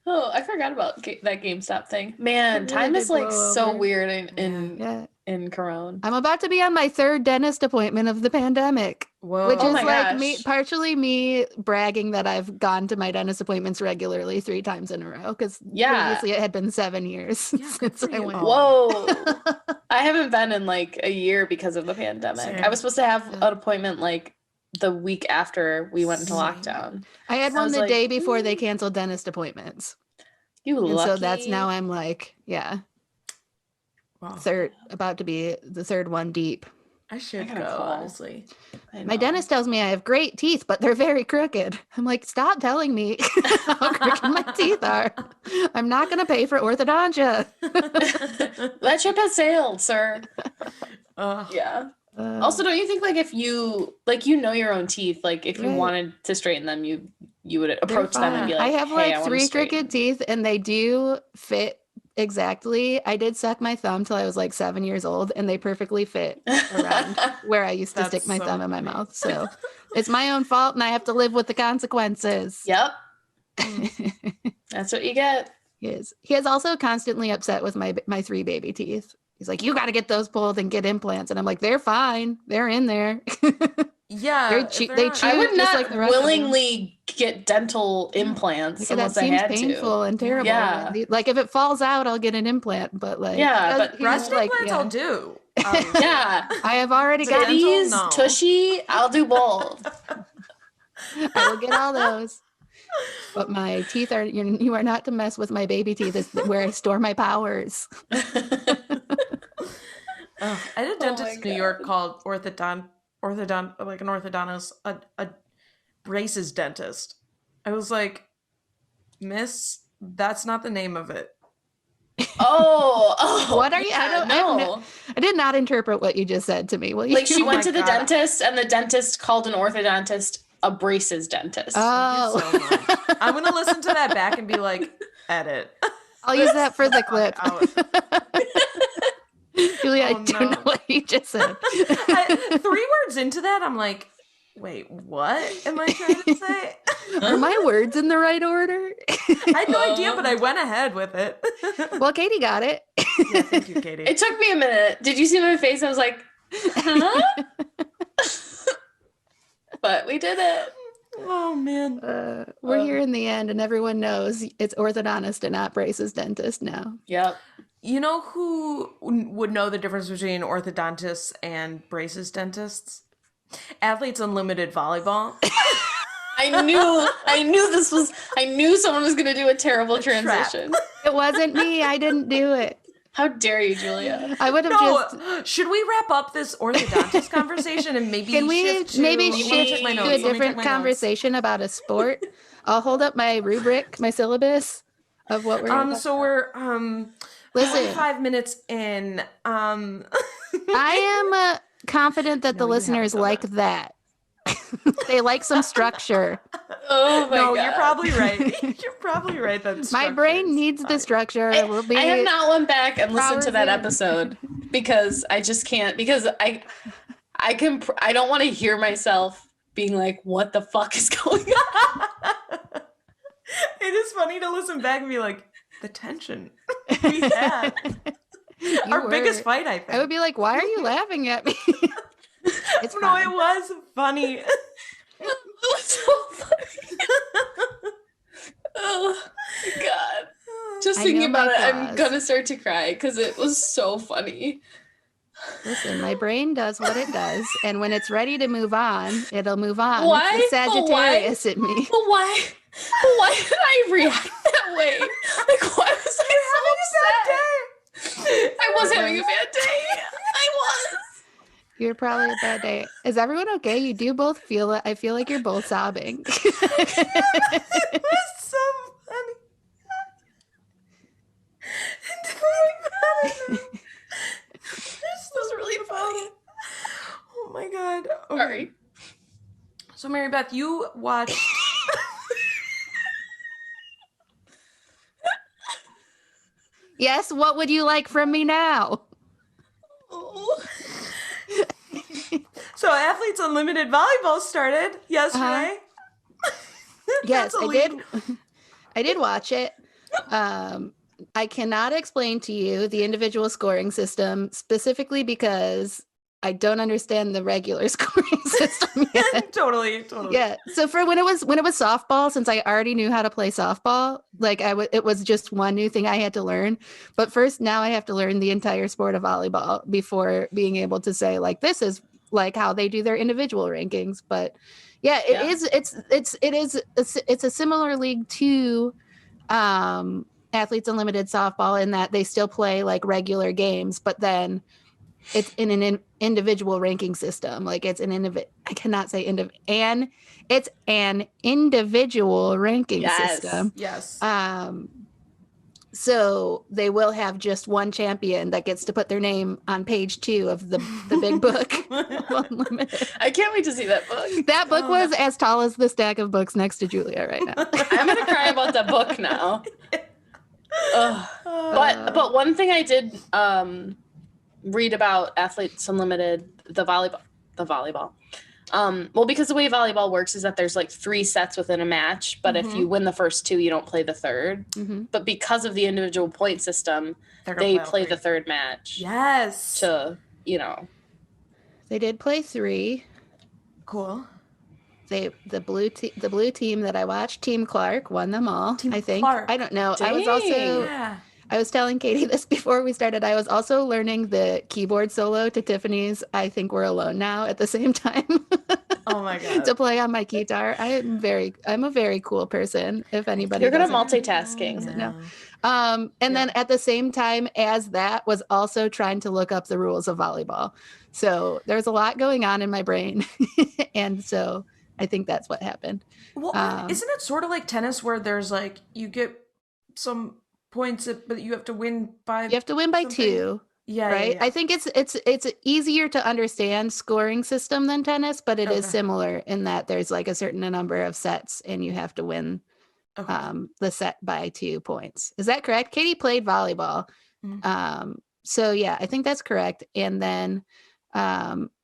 Oh, I forgot about that GameStop thing. Man, It time really is did like blow so over. weird in Yeah, Corona. I'm about to be on my third dentist appointment of the pandemic, Whoa. which Oh is my like me gosh. partially bragging that I've gone to my dentist appointments regularly 3 times in a row, because Yeah. previously it had been 7 years Yeah, good since for I you. went. Oh. Whoa. I haven't been in like a year because of the pandemic. Same. I was supposed to have Yeah. an appointment like the week after we went into Same. lockdown. I had I one was the like, day before they "Ooh." canceled dentist appointments. You And lucky. so that's now I'm like, yeah, Wow. about to be the third one deep. I should gotta go, call. honestly. I My know. dentist tells me I have great teeth, but they're very crooked. I'm like, stop telling me how crooked my teeth are. I'm not going to pay for orthodontia. That ship has sailed, sir. Ugh. Yeah. Uh, Also, don't you think like if you know your own teeth, like if you Right. wanted to straighten them, you would they're approach them and fine. be like, I have hey, like I wanna 3 straighten crooked teeth, and they do fit exactly. I did suck my thumb till I was like 7 years old, and they perfectly fit around where I used to stick That's my so thumb in my funny. mouth. So it's my own fault, and I have to live with the consequences. Yep. That's what you get. He is also constantly upset with my 3 baby teeth. He's like, you got to get those pulled and get implants, and I'm like, they're fine, they're in there. Yeah. They're if cheap- they're they not- chew- I would just not like the rest of them. willingly get dental implants Like, that unless I seems had painful and terrible. Yeah. Like if it falls out, I'll get an implant. But like, Yeah, but he's Breast like, implants yeah. I'll do. to. obviously. Yeah. I have already got. Dental? Titties, No. tushy, I'll do both. I will get all those. But my teeth are. You are not to mess with my baby teeth. It's where I store my powers. Ugh, I had a Oh dentist my in New York God. called like an orthodontist, a braces dentist. I was like, Miss, that's not the name of it. Oh, What are you- I yeah, don't- I have no. I did not interpret what you just said to me. Will you? Like she Oh went my to the God. dentist, and the dentist called an orthodontist a braces dentist. Oh, Thank you so much. I'm gonna listen to that back and be like, edit. I'll use that for the Fuck clip. out. Julia, I Oh, don't no. know what you just said. 3 words into that, I'm like, wait, what am I trying to say? Are my words in the right order? I had no idea, but I went ahead with it. Well, Katie got it. Yeah, thank you, Katie. It took me a minute. Did you see my face? I was like, huh? But we did it. Oh man. We're here in the end, and everyone knows it's orthodontist and not braces dentist now. Yep. You know who would know the difference between orthodontists and braces dentists? Athletes Unlimited Volleyball. I knew someone was gonna do a terrible transition. It wasn't me. I didn't do it. How dare you, Julia? I would have just. No, should we wrap up this orthodontist conversation and maybe Can we shift to, maybe let me shift check my to notes, a let me check different my notes. conversation about a sport? I'll hold up my rubric, my syllabus of what we're going to So we're Listen. 45 minutes in. I am confident that the No, you haven't listeners done like that. They like some structure. Oh my No, god. you're probably right. You're probably right. That's My brain needs the structure. We'll be. I have not went back and listened to that hours in. episode because I just can't, because I don't want to hear myself being like, what the fuck is going on? It is funny to listen back and be like, the tension we had. You Our were. biggest fight, I think. I would be like, why are you laughing at me? It's No, fine. it was funny. It was so funny. Oh my god. Just I thinking know my about it, I'm flaws. gonna start to cry because it was so funny. Listen, my brain does what it does, and when it's ready to move on, it'll move on. Why? It's the But why? Sagittarius in me. But why did I react that way? Like, why was I so upset? I was having a bad day. I was. You're probably a bad day. Is everyone okay? You do both feel it. I feel like you're both sobbing. It was so funny. This was really funny. Oh my god. Okay. Sorry. So Mary Beth, you watched Yes, what would you like from me now? Oh. so Athletes Unlimited Volleyball started yesterday. Yes, That's a I lead. did. I did watch it. I cannot explain to you the individual scoring system specifically because I don't understand the regular scoring system yet. totally. Yeah. So for when it was softball, since I already knew how to play softball, like it was just one new thing I had to learn. But first, now I have to learn the entire sport of volleyball before being able to say like this is like how they do their individual rankings. But yeah, it's a similar league to Athletes Unlimited softball in that they still play like regular games, but then it's in an individual ranking system. Like it's I cannot say it's an individual ranking Yes. system. Yes. So they will have just one champion that gets to put their name on page 2 of the big book. of Unlimited. I can't wait to see that book. That book was as tall as the stack of books next to Julia right now. I'm gonna cry about that book now. Ugh. But one thing I did read about Athletes Unlimited, the volleyball. Well, because the way volleyball works is that there's like 3 sets within a match, but if you win the first 2, you don't play the third. Mhm. But because of the individual point system, They're gonna they all play three. the third match Yes. to, you know. They did play 3. Cool. The blue team that I watched, Team Clark, won them all. Team I think. Clark. I don't know. I was also Yeah. I was telling Katie this before we started. I was also learning the keyboard solo to Tiffany's I Think We're Alone Now at the same time Oh my god. to play on my guitar. I'm a very cool person. If anybody You're good at doesn't- multitasking. No. And then at the same time as that was also trying to look up the rules of volleyball. So there's a lot going on in my brain. And so I think that's what happened. Well, isn't it sort of like tennis where there's like you get some points, but you have to win by You have to win by something? 2. Yeah, Right. yeah. I think it's easier to understand scoring system than tennis, but it is Okay. similar in that there's like a certain number of sets and you have to win Okay. the set by 2 points. Is that correct? Katie played volleyball. Mhm. So yeah, I think that's correct. And then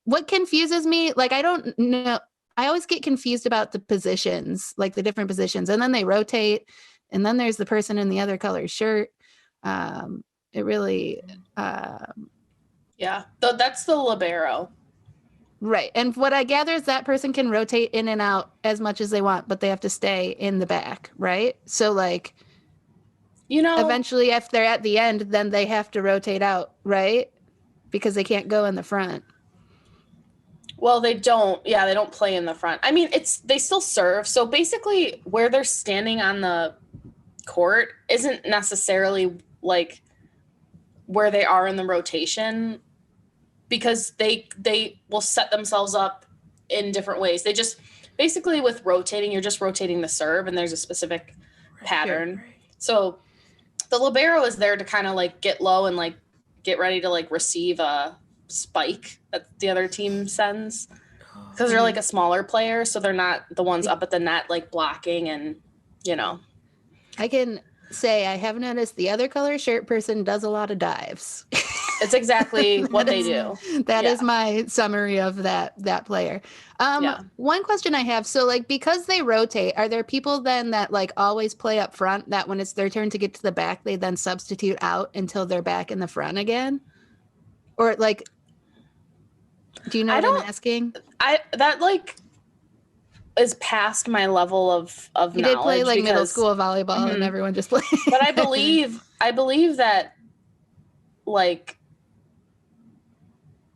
what confuses me, like I don't know, I always get confused about the positions, like the different positions, and then they rotate, and then there's the person in the other color shirt. It really Yeah. That's the libero. right. And what I gather is that person can rotate in and out as much as they want, but they have to stay in the back, right? So like You know, eventually if they're at the end, then they have to rotate out, right? Because they can't go in the front. well, they don't. Yeah, they don't play in the front. I mean, they still serve. So basically, where they're standing on the court isn't necessarily like where they are in the rotation, because they will set themselves up in different ways. They just basically, with rotating, you're just rotating the serve, and there's a specific pattern. Right. So the libero is there to kind of like get low and like get ready to like receive a spike that the other team sends, because they're like a smaller player, so they're not the ones up at the net like blocking and, you know. I can say I have noticed the other color shirt person does a lot of dives. It's exactly what they do. That is my summary of that player. One question I have, so like, because they rotate, are there people then that like always play up front, that when it's their turn to get to the back, they then substitute out until they're back in the front again? Or like, do you know what I'm asking? That like is past my level of you knowledge. Did play like middle school volleyball and everyone just played. But I believe that like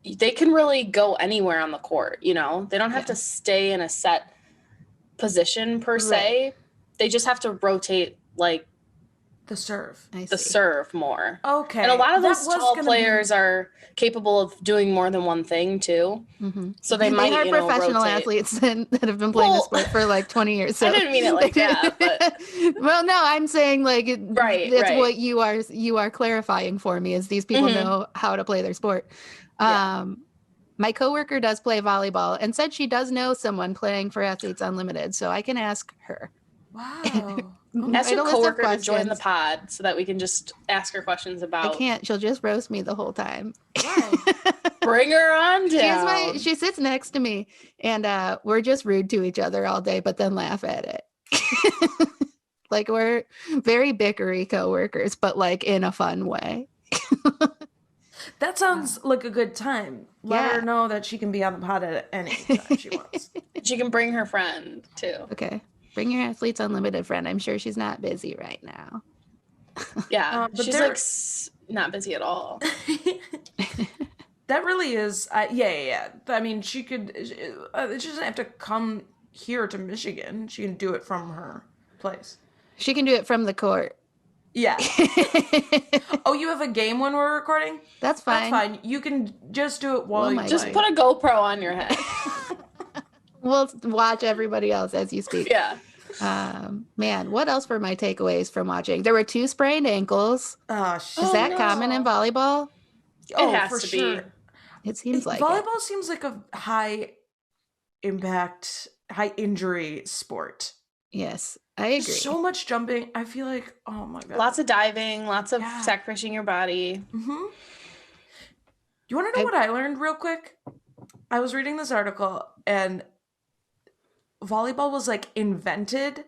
they can really go anywhere on the court, you know? They don't have to stay in a set position per se. They just have to rotate like the serve. Serve more. Okay. And a lot of those tall players are capable of doing more than one thing too. Mm-hmm. So they might, are professional rotate. Athletes that have been playing the sport for like 20 years. So. I didn't mean it like that, but well, no, I'm saying like that's right. what you are clarifying for me, is these people know how to play their sport. My coworker does play volleyball and said she does know someone playing for Athletes Unlimited, so I can ask her. Wow. Ask your coworker to join the pod so that we can just ask her questions about. I can't. She'll just roast me the whole time. Bring her on down. She sits next to me, and we're just rude to each other all day, but then laugh at it. Like, we're very bickery coworkers, but like in a fun way. That sounds like a good time. Let her know that she can be on the pod at any time she wants. She can bring her friend too. Okay. Bring your Athletes Unlimited friend. I'm sure she's not busy right now. Yeah, but she's like not busy at all. That really is, yeah. I mean, she doesn't have to come here to Michigan. She can do it from her place. She can do it from the court. Yeah. Oh, you have a game when we're recording? That's fine. That's fine. You can just do it while you just put a GoPro on your head. We'll watch everybody else as you speak. Yeah. Man, what else were my takeaways from watching? There were 2 sprained ankles. Is that common in volleyball? Oh, it has for to sure. be. It seems like volleyball seems like a high impact, high injury sport. Yes, I agree. So much jumping. I feel like, oh my God. Lots of diving, lots of sacrificing your body. Mm-hmm. You want to know what I learned real quick? I was reading this article, and volleyball was like invented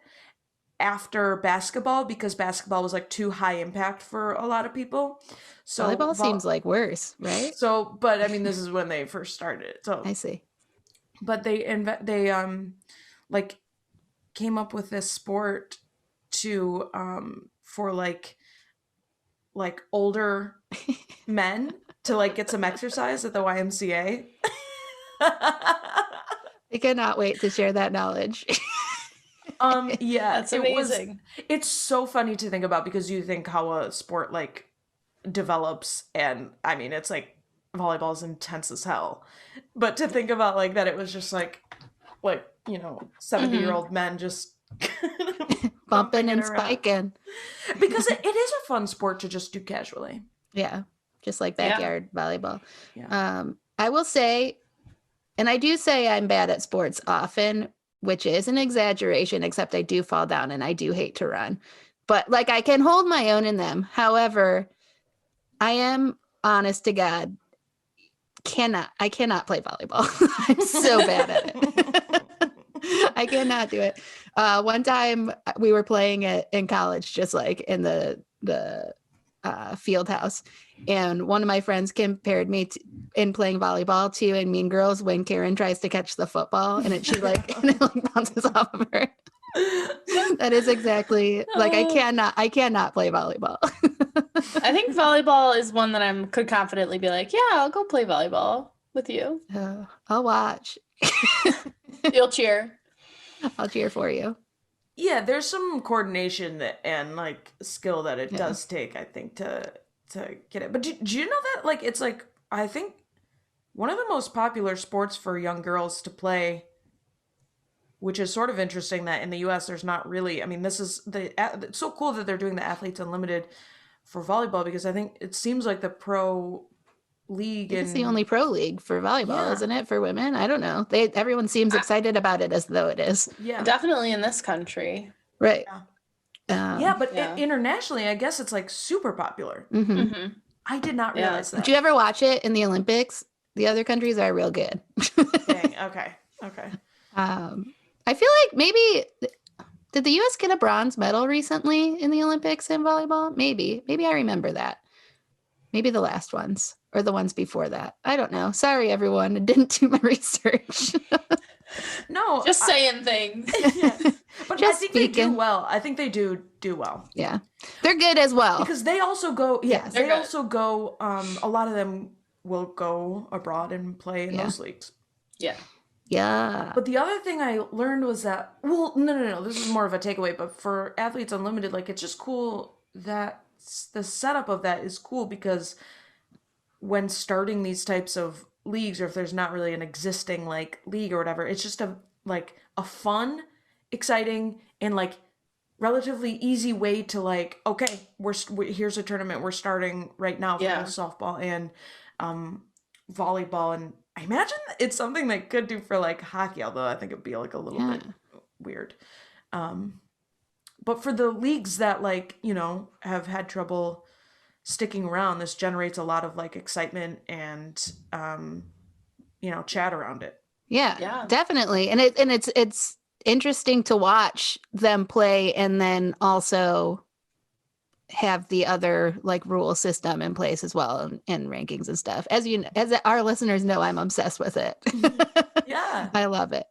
after basketball because basketball was like too high impact for a lot of people. So volleyball seems like worse, right? So, but I mean, this is when they first started. So I see. But they like came up with this sport to for like older men to like get some exercise at the YMCA. I cannot wait to share that knowledge. Yeah, that's amazing. It's so funny to think about because you think how a sport like develops, and I mean it's like volleyball is intense as hell, but to think about like that it was just like 70-year-old men just bumping and spiking, because it is a fun sport to just do casually. Yeah, just like backyard volleyball. I will say, and I do say I'm bad at sports often, which is an exaggeration, except I do fall down and I do hate to run. But like I can hold my own in them. However, I am, honest to God, I cannot play volleyball. I'm so bad at it. I cannot do it. One time we were playing it in college, just like in the field house. And one of my friends compared me in playing volleyball to in Mean Girls when Karen tries to catch the football and it bounces off of her. That is exactly like I cannot play volleyball. I think volleyball is one that could confidently be like, yeah, I'll go play volleyball with you. I'll watch. You'll cheer. I'll cheer for you. Yeah, there's some coordination and like skill that it does take, I think, to get it. But do you know that like it's like I think one of the most popular sports for young girls to play, which is sort of interesting that in the US there's not really. I mean, it's so cool that they're doing the Athletes Unlimited for volleyball because I think it seems like the pro league It's and the only pro league for volleyball, Yeah. isn't it, for women? I don't know. Everyone seems excited about it as though it is. yeah. Definitely in this country. Right. Yeah, but Yeah. internationally, I guess it's like super popular. Mhm. Mhm. I did not Yeah. realize that. Did you ever watch it in the Olympics? The other countries are real good. Dang. Okay. I feel like maybe did the U.S. get a bronze medal recently in the Olympics in volleyball? Maybe I remember that. Maybe the last ones or the ones before that. I don't know. Sorry, everyone. I didn't do my research. No, Just saying things. yeah. But I Just think they do speaking. well. I think they do well Yeah, they're good as well. because they also go. Yeah, Yes. they They're good. also go. A lot of them will go abroad and play in Yeah. those leagues. Yeah. Yeah. But the other thing I learned was that, well, no. This is more of a takeaway, but for Athletes Unlimited, like, it's just cool that the setup of that is cool because when starting these types of leagues, or if there's not really an existing, like, league or whatever, it's just a fun, exciting, and, like, relatively easy way to, like, okay, here's a tournament we're starting right now for Yeah. both softball and volleyball, and I imagine it's something they could do for like hockey, although I think it'd be like a little bit weird. But for the leagues that like, have had trouble sticking around, this generates a lot of like excitement and chat around it. Yeah, Yeah. definitely. And it's interesting to watch them play and then also have the other like rule system in place as well and rankings and stuff. As our listeners know, I'm obsessed with it. Yeah. I love it.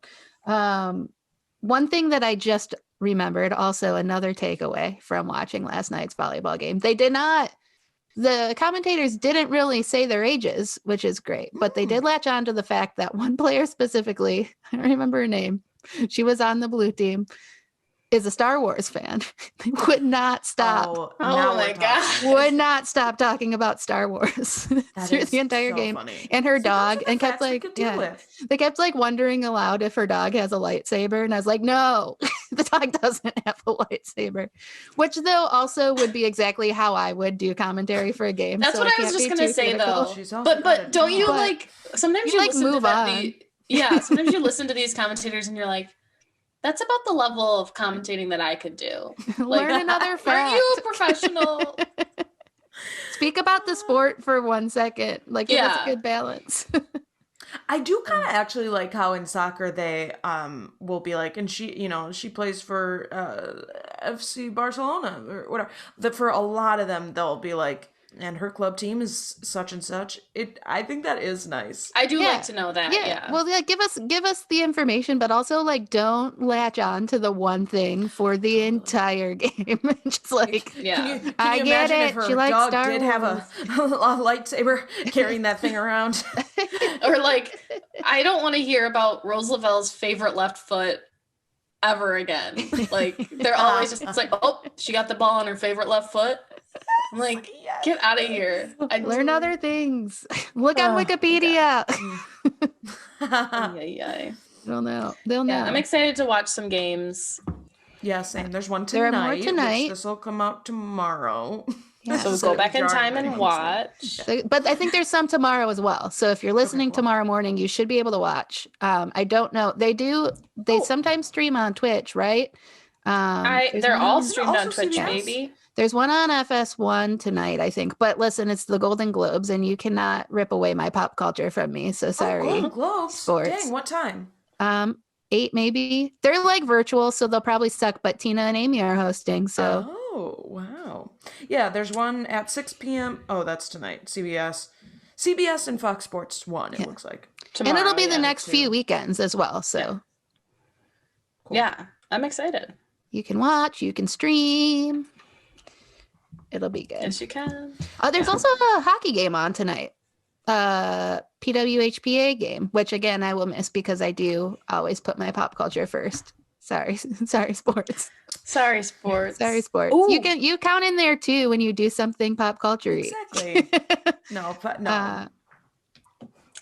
One thing that I just remembered, also another takeaway from watching last night's volleyball game, the commentators didn't really say their ages, which is great, but they did latch on to the fact that one player specifically, I don't remember her name, she was on the blue team, is a Star Wars fan. They would not stop. Oh, Oh now my we're talking. God. Would not stop talking about Star Wars That through is the entire so game. funny. And her See, those dog, are the and kept facts we like, could deal with. they kept like wondering aloud if her dog has a lightsaber. And I was like, no, the dog doesn't have a lightsaber, which though also would be exactly how I would do commentary for a game. That's so what I can't was just be gonna too say critical. though. She's also got a But don't you dog. like sometimes You, you like, listen move to that on. sometimes you listen to these commentators and you're like, that's about the level of commentating that I could do. Like, Learn another Are fact. you a professional? Speak about the sport for 1 second. Like, give us a Yeah. good balance. I do kind of actually like how in soccer they will be like, and she plays for FC Barcelona or whatever. That for a lot of them they'll be like, and her club team is such and such. I think that is nice. I do Yeah. like to know that. Yeah. Well, yeah, give us the information, but also like don't latch on to the one thing for the entire game. Just like Yeah. Can I you get imagine it. if her She likes dog Star did have a lightsaber carrying that thing around? Or like, I don't want to hear about Roosevelt's favorite left foot ever again. Like they're always just it's like, oh, she got the ball on her favorite left foot. I'm like, Yes. get out of here. learn other things. Look on Oh, Wikipedia. Yeah. They'll know. They'll know. Yeah, I'm excited to watch some games. Yeah, same. There's one There are more tonight. tonight. This will come out tomorrow. Yeah. So So go back in jarring time that and you watch. But I think there's some tomorrow as well. So if you're listening cool. tomorrow morning, you should be able to watch. I don't know. They Oh. sometimes stream on Twitch, right? There's They're one all on- streamed on also Twitch, CBS? maybe. There's one on FS1 tonight, I think. But listen, it's the Golden Globes, and you cannot rip away my pop culture from me. So sorry. Oh, Golden Globes. Sports. Dang, what time? 8 maybe. They're like virtual, so they'll probably suck. But Tina and Amy are hosting, so Oh, wow. Yeah, there's one at 6 p.m. Oh, that's tonight. CBS and Fox Sports 1, it looks like. and it'll be Tomorrow, the next too. few weekends as well. So Yeah, I'm excited. you can watch, you can stream. It'll be good. Yes, you can. There's also a hockey game on tonight. PWHPA game, which again I will miss because I do always put my pop culture first. Sorry, sorry, sports. Sorry, sports. Sorry, sports. Ooh. You count in there too when you do something pop culture. Exactly. No, but no.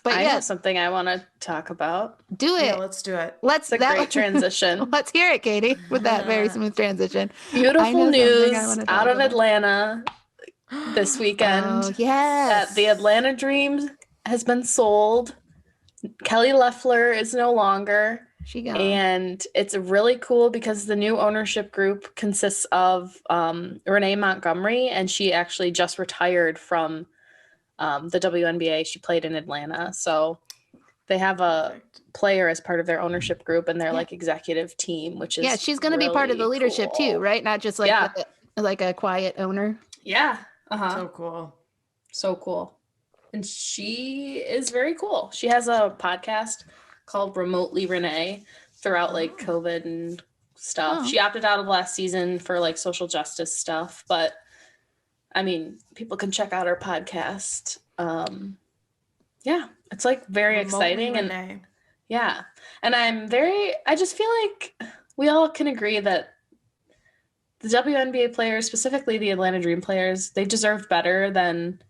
But I yeah, have something I want to talk about. do it. Yeah, let's do it. Let's It's a great was- transition. Let's hear it, Katie, with that very smooth transition. I Beautiful know something I news wanna talk out of about. Atlanta this weekend. Oh, yes. That the Atlanta Dream has been sold. Kelly Loeffler is no longer. She gone. And it's really cool because the new ownership group consists of Renee Montgomery, and she actually just retired from the WNBA. She played in Atlanta. So they have a Perfect. player as part of their ownership group and their Yeah. like executive team, which is Yeah, she's going to be part of the really leadership too, cool. right? Not just like Yeah. like a quiet owner. Yeah. Uh-huh. So cool. So cool. And she is very cool. She has a podcast called Remotely Renee throughout like COVID and stuff. Oh. She opted out of last season for like social justice stuff, but I mean, people can check out her podcast. Yeah, it's like very Remotely exciting and Renee. yeah. And I just feel like we all can agree that the WNBA players, specifically the Atlanta Dream players, they deserve better than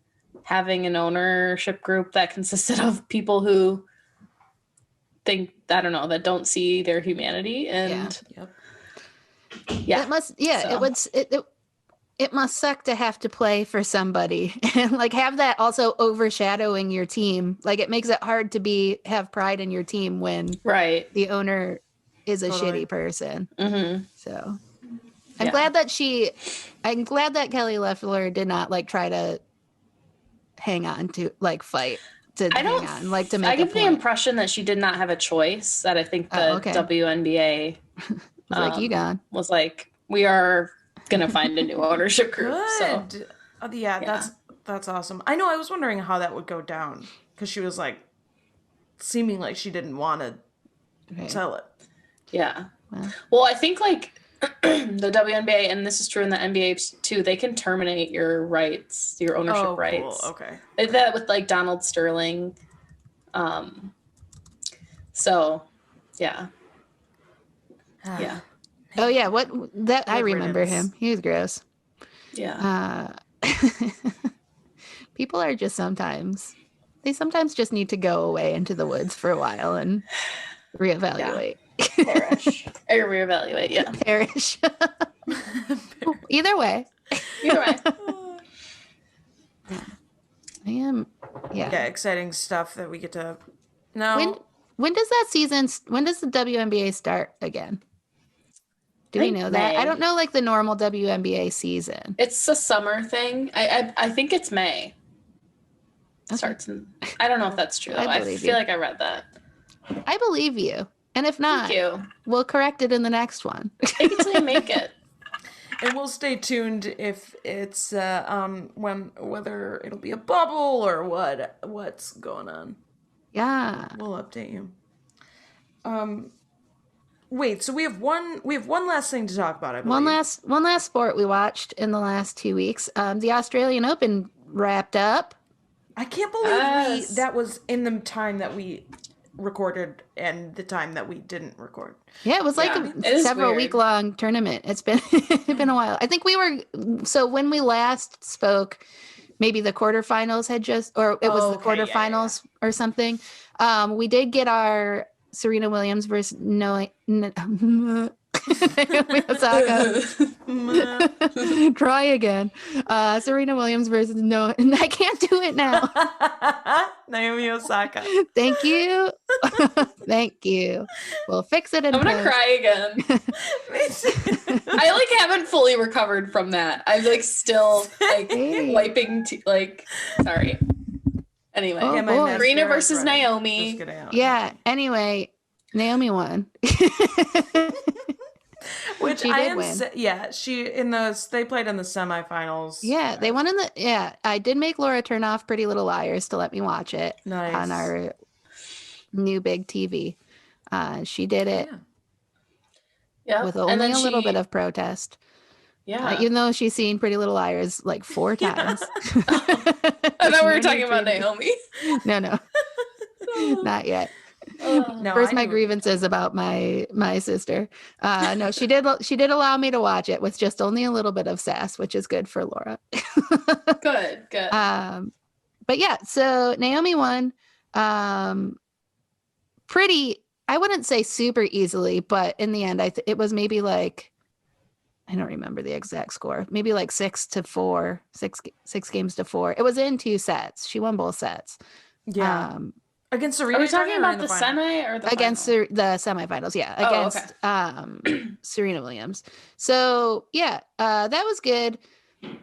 having an ownership group that consisted of people who think, I don't know, that don't see their humanity. And Yep. yeah, It must, yeah, so. it would, it must suck to have to play for somebody and like have that also overshadowing your team. Like it makes it hard to have pride in your team when Right. the owner is a Totally. shitty person. Mm-hmm. So I'm Yeah. glad that Kelly Loeffler did not like try to hang on to like fight to I don't, hang on, like to make I a get the point. impression that she did not have a choice, that I think the Oh, okay. WNBA It's like you gone. was like, we are going to find a new ownership group. Good. So Yeah, that's awesome. I know. I was wondering how that would go down because she was like seeming like she didn't want to Okay. sell it. yeah. Well. Well, I think like the WNBA, and this is true in the NBA too, they can terminate your rights, your ownership Oh, rights. cool. Okay. They did that with like Donald Sterling. So yeah. Yeah. Oh yeah, what that I Good remember riddance. him. He was gross. Yeah. People are just sometimes just need to go away into the woods for a while and reevaluate. Perish. Or reevaluate, yeah. Perish. Either way, Either way. I am. Yeah. Yeah, exciting stuff that we get to. No. When does that season? When does the WNBA start again? Do we think know that? I May. don't know like the normal WNBA season. It's a summer thing. I think it's May. Okay. Starts in, I don't know if that's true. I I believe feel you. like I read that. I believe you. And if not, Thank you. we'll correct it in the next one. Take it till you make it. And we'll stay tuned if it's whether it'll be a bubble or what's going on. Yeah. We'll update you. Wait, so we have one last thing to talk about, I believe. One last sport we watched in the last 2 weeks. The Australian Open wrapped up. I can't believe Yes. that was in the time that we recorded and the time that we didn't record. Yeah, it was like Yeah, it a is several weird. week long tournament. It's been it's been a while. I think so when we last spoke, maybe the quarterfinals had just, or it was Oh, the okay, yeah, quarterfinals or something. We did get our Serena Williams versus Naomi Osaka. Try again. Serena Williams versus I can't do it now. Naomi Osaka. Thank you. Thank you. We'll fix it in I'm gonna post. cry again. Me too. I like haven't fully recovered from that. I'm like still like Hey. wiping sorry. Anyway. Oh, Yeah, my boy. mascara Serena is versus running. Naomi. Just getting out. Yeah. Anyway, Naomi won. Which She I did am. win. They played in the semifinals. Yeah, they won in the. Yeah, I did make Laura turn off Pretty Little Liars to let me watch it Nice. on our new big TV. She did it Yeah. Yeah. with And only then a little she- bit of protest. Yeah. Even though she's seen Pretty Little Liars like 4 times. I thought we were talking about Naomi. No, not yet. No, First, I my knew- grievances about my sister. No, she did allow me to watch it with just only a little bit of sass, which is good for Laura. Good, good. But yeah, so Naomi won. Pretty, I wouldn't say super easily, but in the end, it was maybe like, I don't remember the exact score. Maybe like 6-4, six games to 4. It was in 2 sets. She won both sets. Yeah. Against Serena. Are we you're talking or about in the final? semi or the Against final? the semifinals, yeah, Oh, against Serena Williams. So yeah, that was good.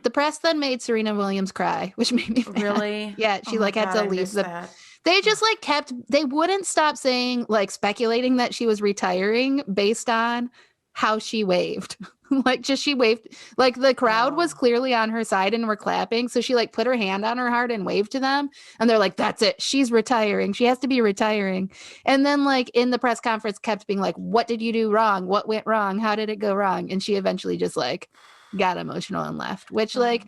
The press then made Serena Williams cry, which made me mad. Really? Yeah, she Oh my like had God, to I leave missed the. that. They just like they wouldn't stop saying, like, speculating that she was retiring based on how she waved. Like, just she waved, like the crowd was Oh. clearly on her side and were clapping. So she like put her hand on her heart and waved to them. And they're like, that's it. She's retiring. She has to be retiring. And then like in the press conference kept being like, what did you do wrong? What went wrong? How did it go wrong? And she eventually just like got emotional and left, which like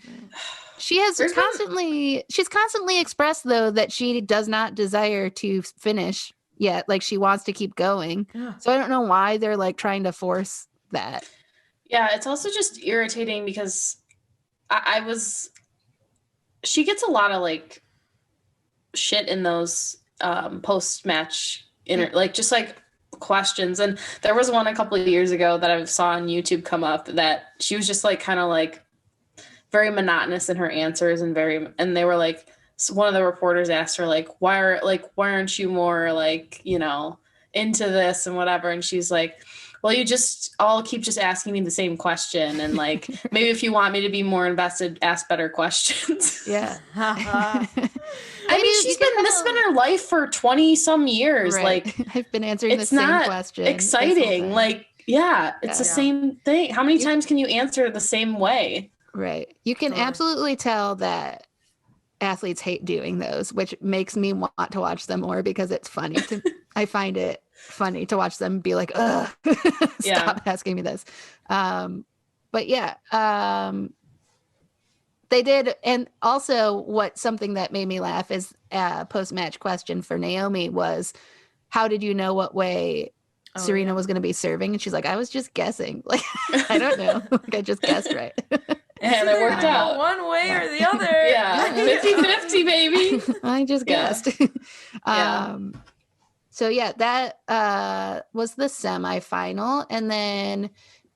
she has she's constantly expressed though that she does not desire to finish yet. Like she wants to keep going. Yeah. So I don't know why they're like trying to force that. Yeah, it's also just irritating because she gets a lot of like shit in those post-match like just like questions. And there was one a couple of years ago that I saw on YouTube come up that she was just like kind of like very monotonous in her answers and they were like, so one of the reporters asked her like, why aren't you more like, you know, into this and whatever? And she's like, well, you just all keep just asking me the same question. And like, maybe if you want me to be more invested, ask better questions. Yeah. I mean, this has been her life for 20 some years. Right. Like, I've been answering the it's same not question. this whole exciting. time. Like, yeah, it's the Yeah. same thing. How many times can you answer the same way? Right. You can Totally. absolutely tell that athletes hate doing those, which makes me want to watch them more because it's funny to I find it funny to watch them be like, ugh, stop asking me this. But yeah, they did. And also something that made me laugh is a post-match question for Naomi was, how did you know what way Serena was going to be serving? And she's like, I was just guessing. Like, I don't know. Like, I just guessed right. And it worked out. One way or the other. Yeah, 50-50, baby. I just guessed. So yeah, that was the semifinal. And then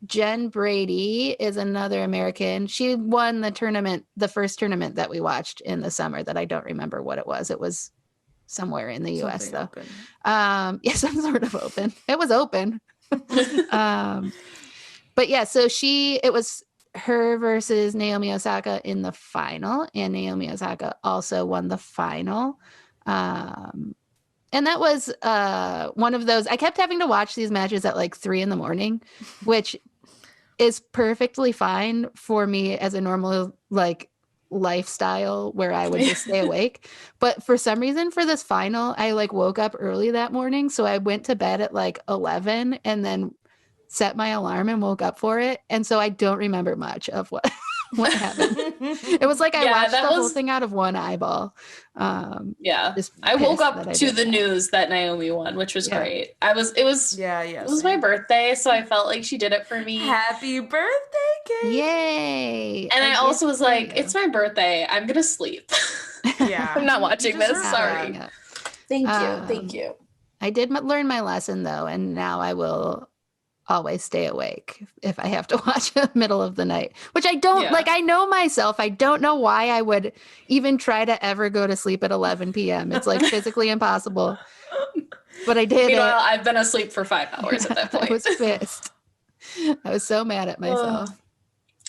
Jen Brady is another American. She won the first tournament that we watched in the summer that I don't remember what it was. It was somewhere in the US though. Open. Yeah, some sort of open. It was open. But yeah, so it was her versus Naomi Osaka in the final, and Naomi Osaka also won the final. And that was one of those, I kept having to watch these matches at like 3 a.m, which is perfectly fine for me as a normal like lifestyle where I would just stay awake. But for some reason for this final, I like woke up early that morning. So I went to bed at like 11 and then set my alarm and woke up for it. And so I don't remember much of what happened. It was like I watched the whole thing out of one eyeball. Yeah. I woke up to the news that Naomi won, which was great. It was my birthday, so I felt like she did it for me. Happy birthday, Kate. Yay. And I also was like, it's my birthday. I'm gonna sleep. Yeah. I'm not watching this. Sorry. Yeah. Thank you. I did learn my lesson though, and now I will always stay awake if I have to watch in the middle of the night, which I don't like. I know myself. I don't know why I would even try to ever go to sleep at 11 p.m. It's like physically impossible, but I did. Meanwhile, I've been asleep for 5 hours at that point. I was pissed. I was so mad at myself.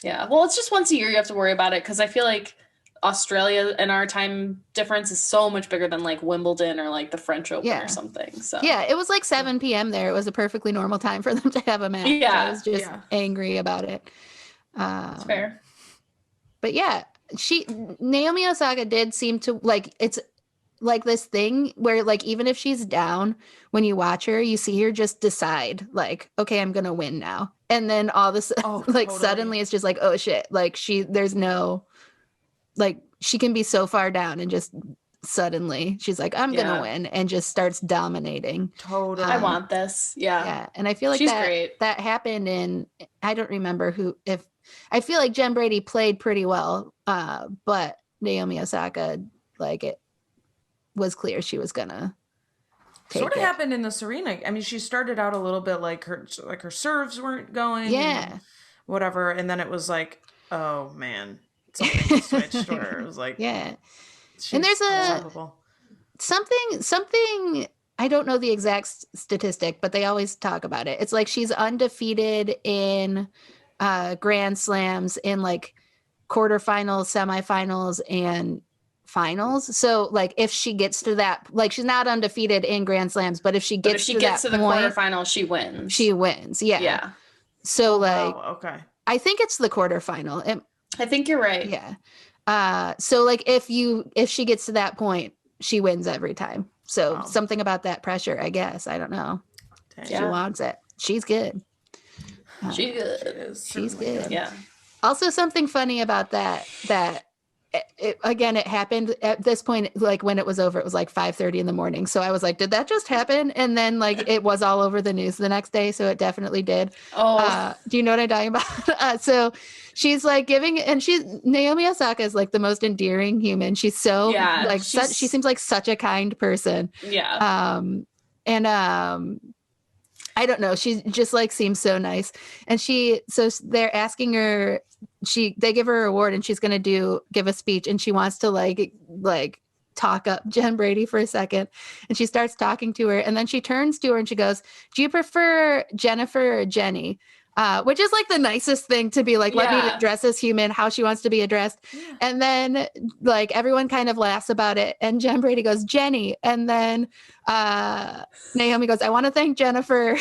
Yeah. Well, it's just once a year you have to worry about it because I feel like Australia and our time difference is so much bigger than like Wimbledon or like the French Open or something. So yeah, it was like 7 p.m. there. It was a perfectly normal time for them to have a match. Yeah. I was just angry about it. That's fair. But yeah, Naomi Osaka did seem to like, it's like this thing where like even if she's down, when you watch her, you see her just decide like, okay, I'm gonna win now. And then all this suddenly it's just like, oh shit, like there's no, like she can be so far down and just suddenly. She's like, I'm gonna win, and just starts dominating. Totally. I want this. Yeah. Yeah, and I feel like She's that great. that happened in, I don't remember who, if I feel like Jen Brady played pretty well, but Naomi Osaka, like, it was clear she was gonna take Sort of it. happened in the Serena. I mean, she started out a little bit like her serves weren't going. Yeah. And whatever, and then it was like, oh man, something switched. Or it was like, Yeah. she's And there's unstoppable. something I don't know the exact statistic, but they always talk about it. It's like she's undefeated in Grand Slams in like quarterfinals, semifinals, and finals. So like if she gets to that, like she's not undefeated in Grand Slams, but if she But gets if she to gets that to the point, quarterfinal, she wins. she wins. Yeah. Yeah. So like Wow, okay. I think it's the quarterfinal. I think you're right. Yeah. So like if she gets to that point, she wins every time. So Wow. something about that pressure, I guess. I don't know. Dang. She Yeah. wants it. She's good. She's She good. is She's certainly good. Yeah. Also, something funny about that it happened at this point, like when it was over, it was like 5:30 in the morning. So I was like, did that just happen? And then like it was all over the news the next day. So it definitely did. Oh, Do you know what I'm talking about? So she's like giving, and Naomi Osaka is like the most endearing human. She's so Yeah, like, she seems like such a kind person. yeah. And I don't know. She just like seems so nice. And so they're asking her, they give her an award and she's going to give a speech, and she wants to like talk up Jen Brady for a second. And she starts talking to her, and then she turns to her and she goes, do you prefer Jennifer or Jenny? Which is like the nicest thing to be like, let me Yeah. address this human how she wants to be addressed. Yeah. And then like everyone kind of laughs about it. And Jen Brady goes, Jenny. And then Naomi goes, I want to thank Jennifer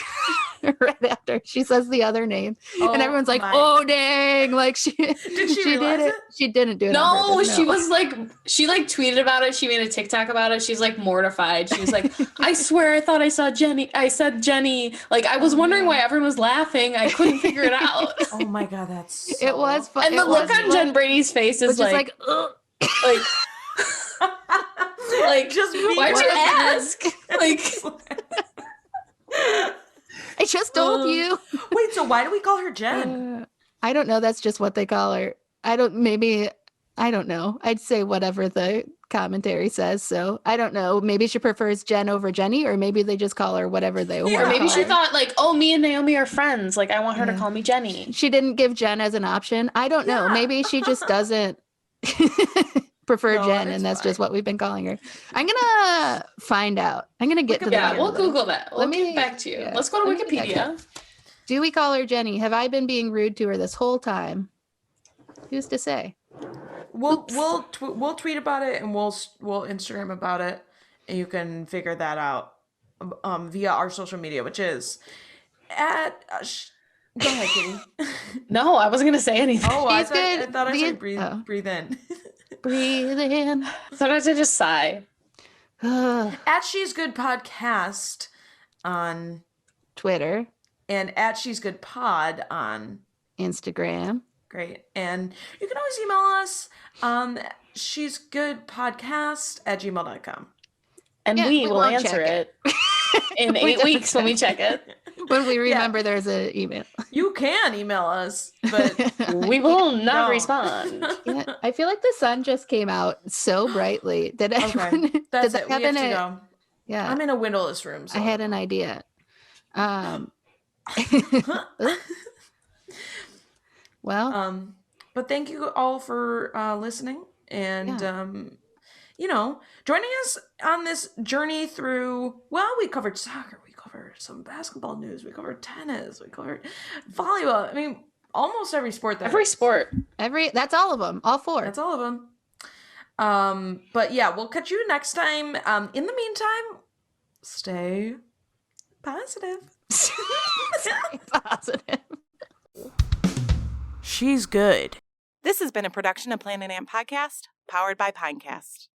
right after she says the other name. And everyone's like, oh, dang. Like Did she did realize it? She didn't do it. No, on purpose, she was like, she like tweeted about it. She made a TikTok about it. She's like mortified. She was like, I swear I thought I saw Jenny. I said Jenny. Like, I was wondering why everyone was laughing. I couldn't figure it out. Oh my god, that's so... It was fun. And the look on Jen Brady's face is like, ugh. like, like, Just why'd you ask? Like, I just told you. Wait, so why do we call her Jen? I don't know. That's just what they call her. I don't know. I'd say whatever the commentary says. So I don't know. Maybe she prefers Jen over Jenny, or maybe they just call her whatever they want. or maybe to she call her. thought like, oh, me and Naomi are friends. Like, I want her to Yeah. call me Jenny. She didn't give Jen as an option. I don't know. Yeah. Maybe she just doesn't prefer No, Jen, it's and that's just fine. what we've been calling her. I'm gonna find out. I'm gonna get to the Yeah, bottom we'll of this. Google that. We'll get back to you. yeah. Let's go to Let me check Wikipedia. Do we call her Jenny? Have I been being rude to her this whole time? Who's to say? We'll tweet about it, and we'll Instagram about it, and you can figure that out via our social media, which is at go ahead, Kitty. No, I wasn't gonna say anything. Oh, I She's good. thought I The- said breathe oh. breathe in. Breathe in. Sometimes I just sigh. At She's Good Podcast on Twitter, and at She's Good Pod on Instagram. great, and you can always email us She's Good Podcast at gmail.com. And Yeah, we we will won't answer check it in We 8 don't weeks when we check it. When we remember there's an email. You can email us, but We will not No. respond. Yeah, I feel like the sun just came out so brightly. Did anyone? okay, that's did it. that We have happen to at- go. Yeah, I'm in a windowless room. So I had an idea. Well, but thank you all for listening and joining us on this journey through. Well, we covered soccer, we covered some basketball news, we covered tennis, we covered volleyball. I mean, almost every sport. Every sport. that's all of them, all four. That's all of them. But yeah, we'll catch you next time. In the meantime, stay positive. Stay positive. She's good. This has been a production of Planet Amp Podcast, powered by Pinecast.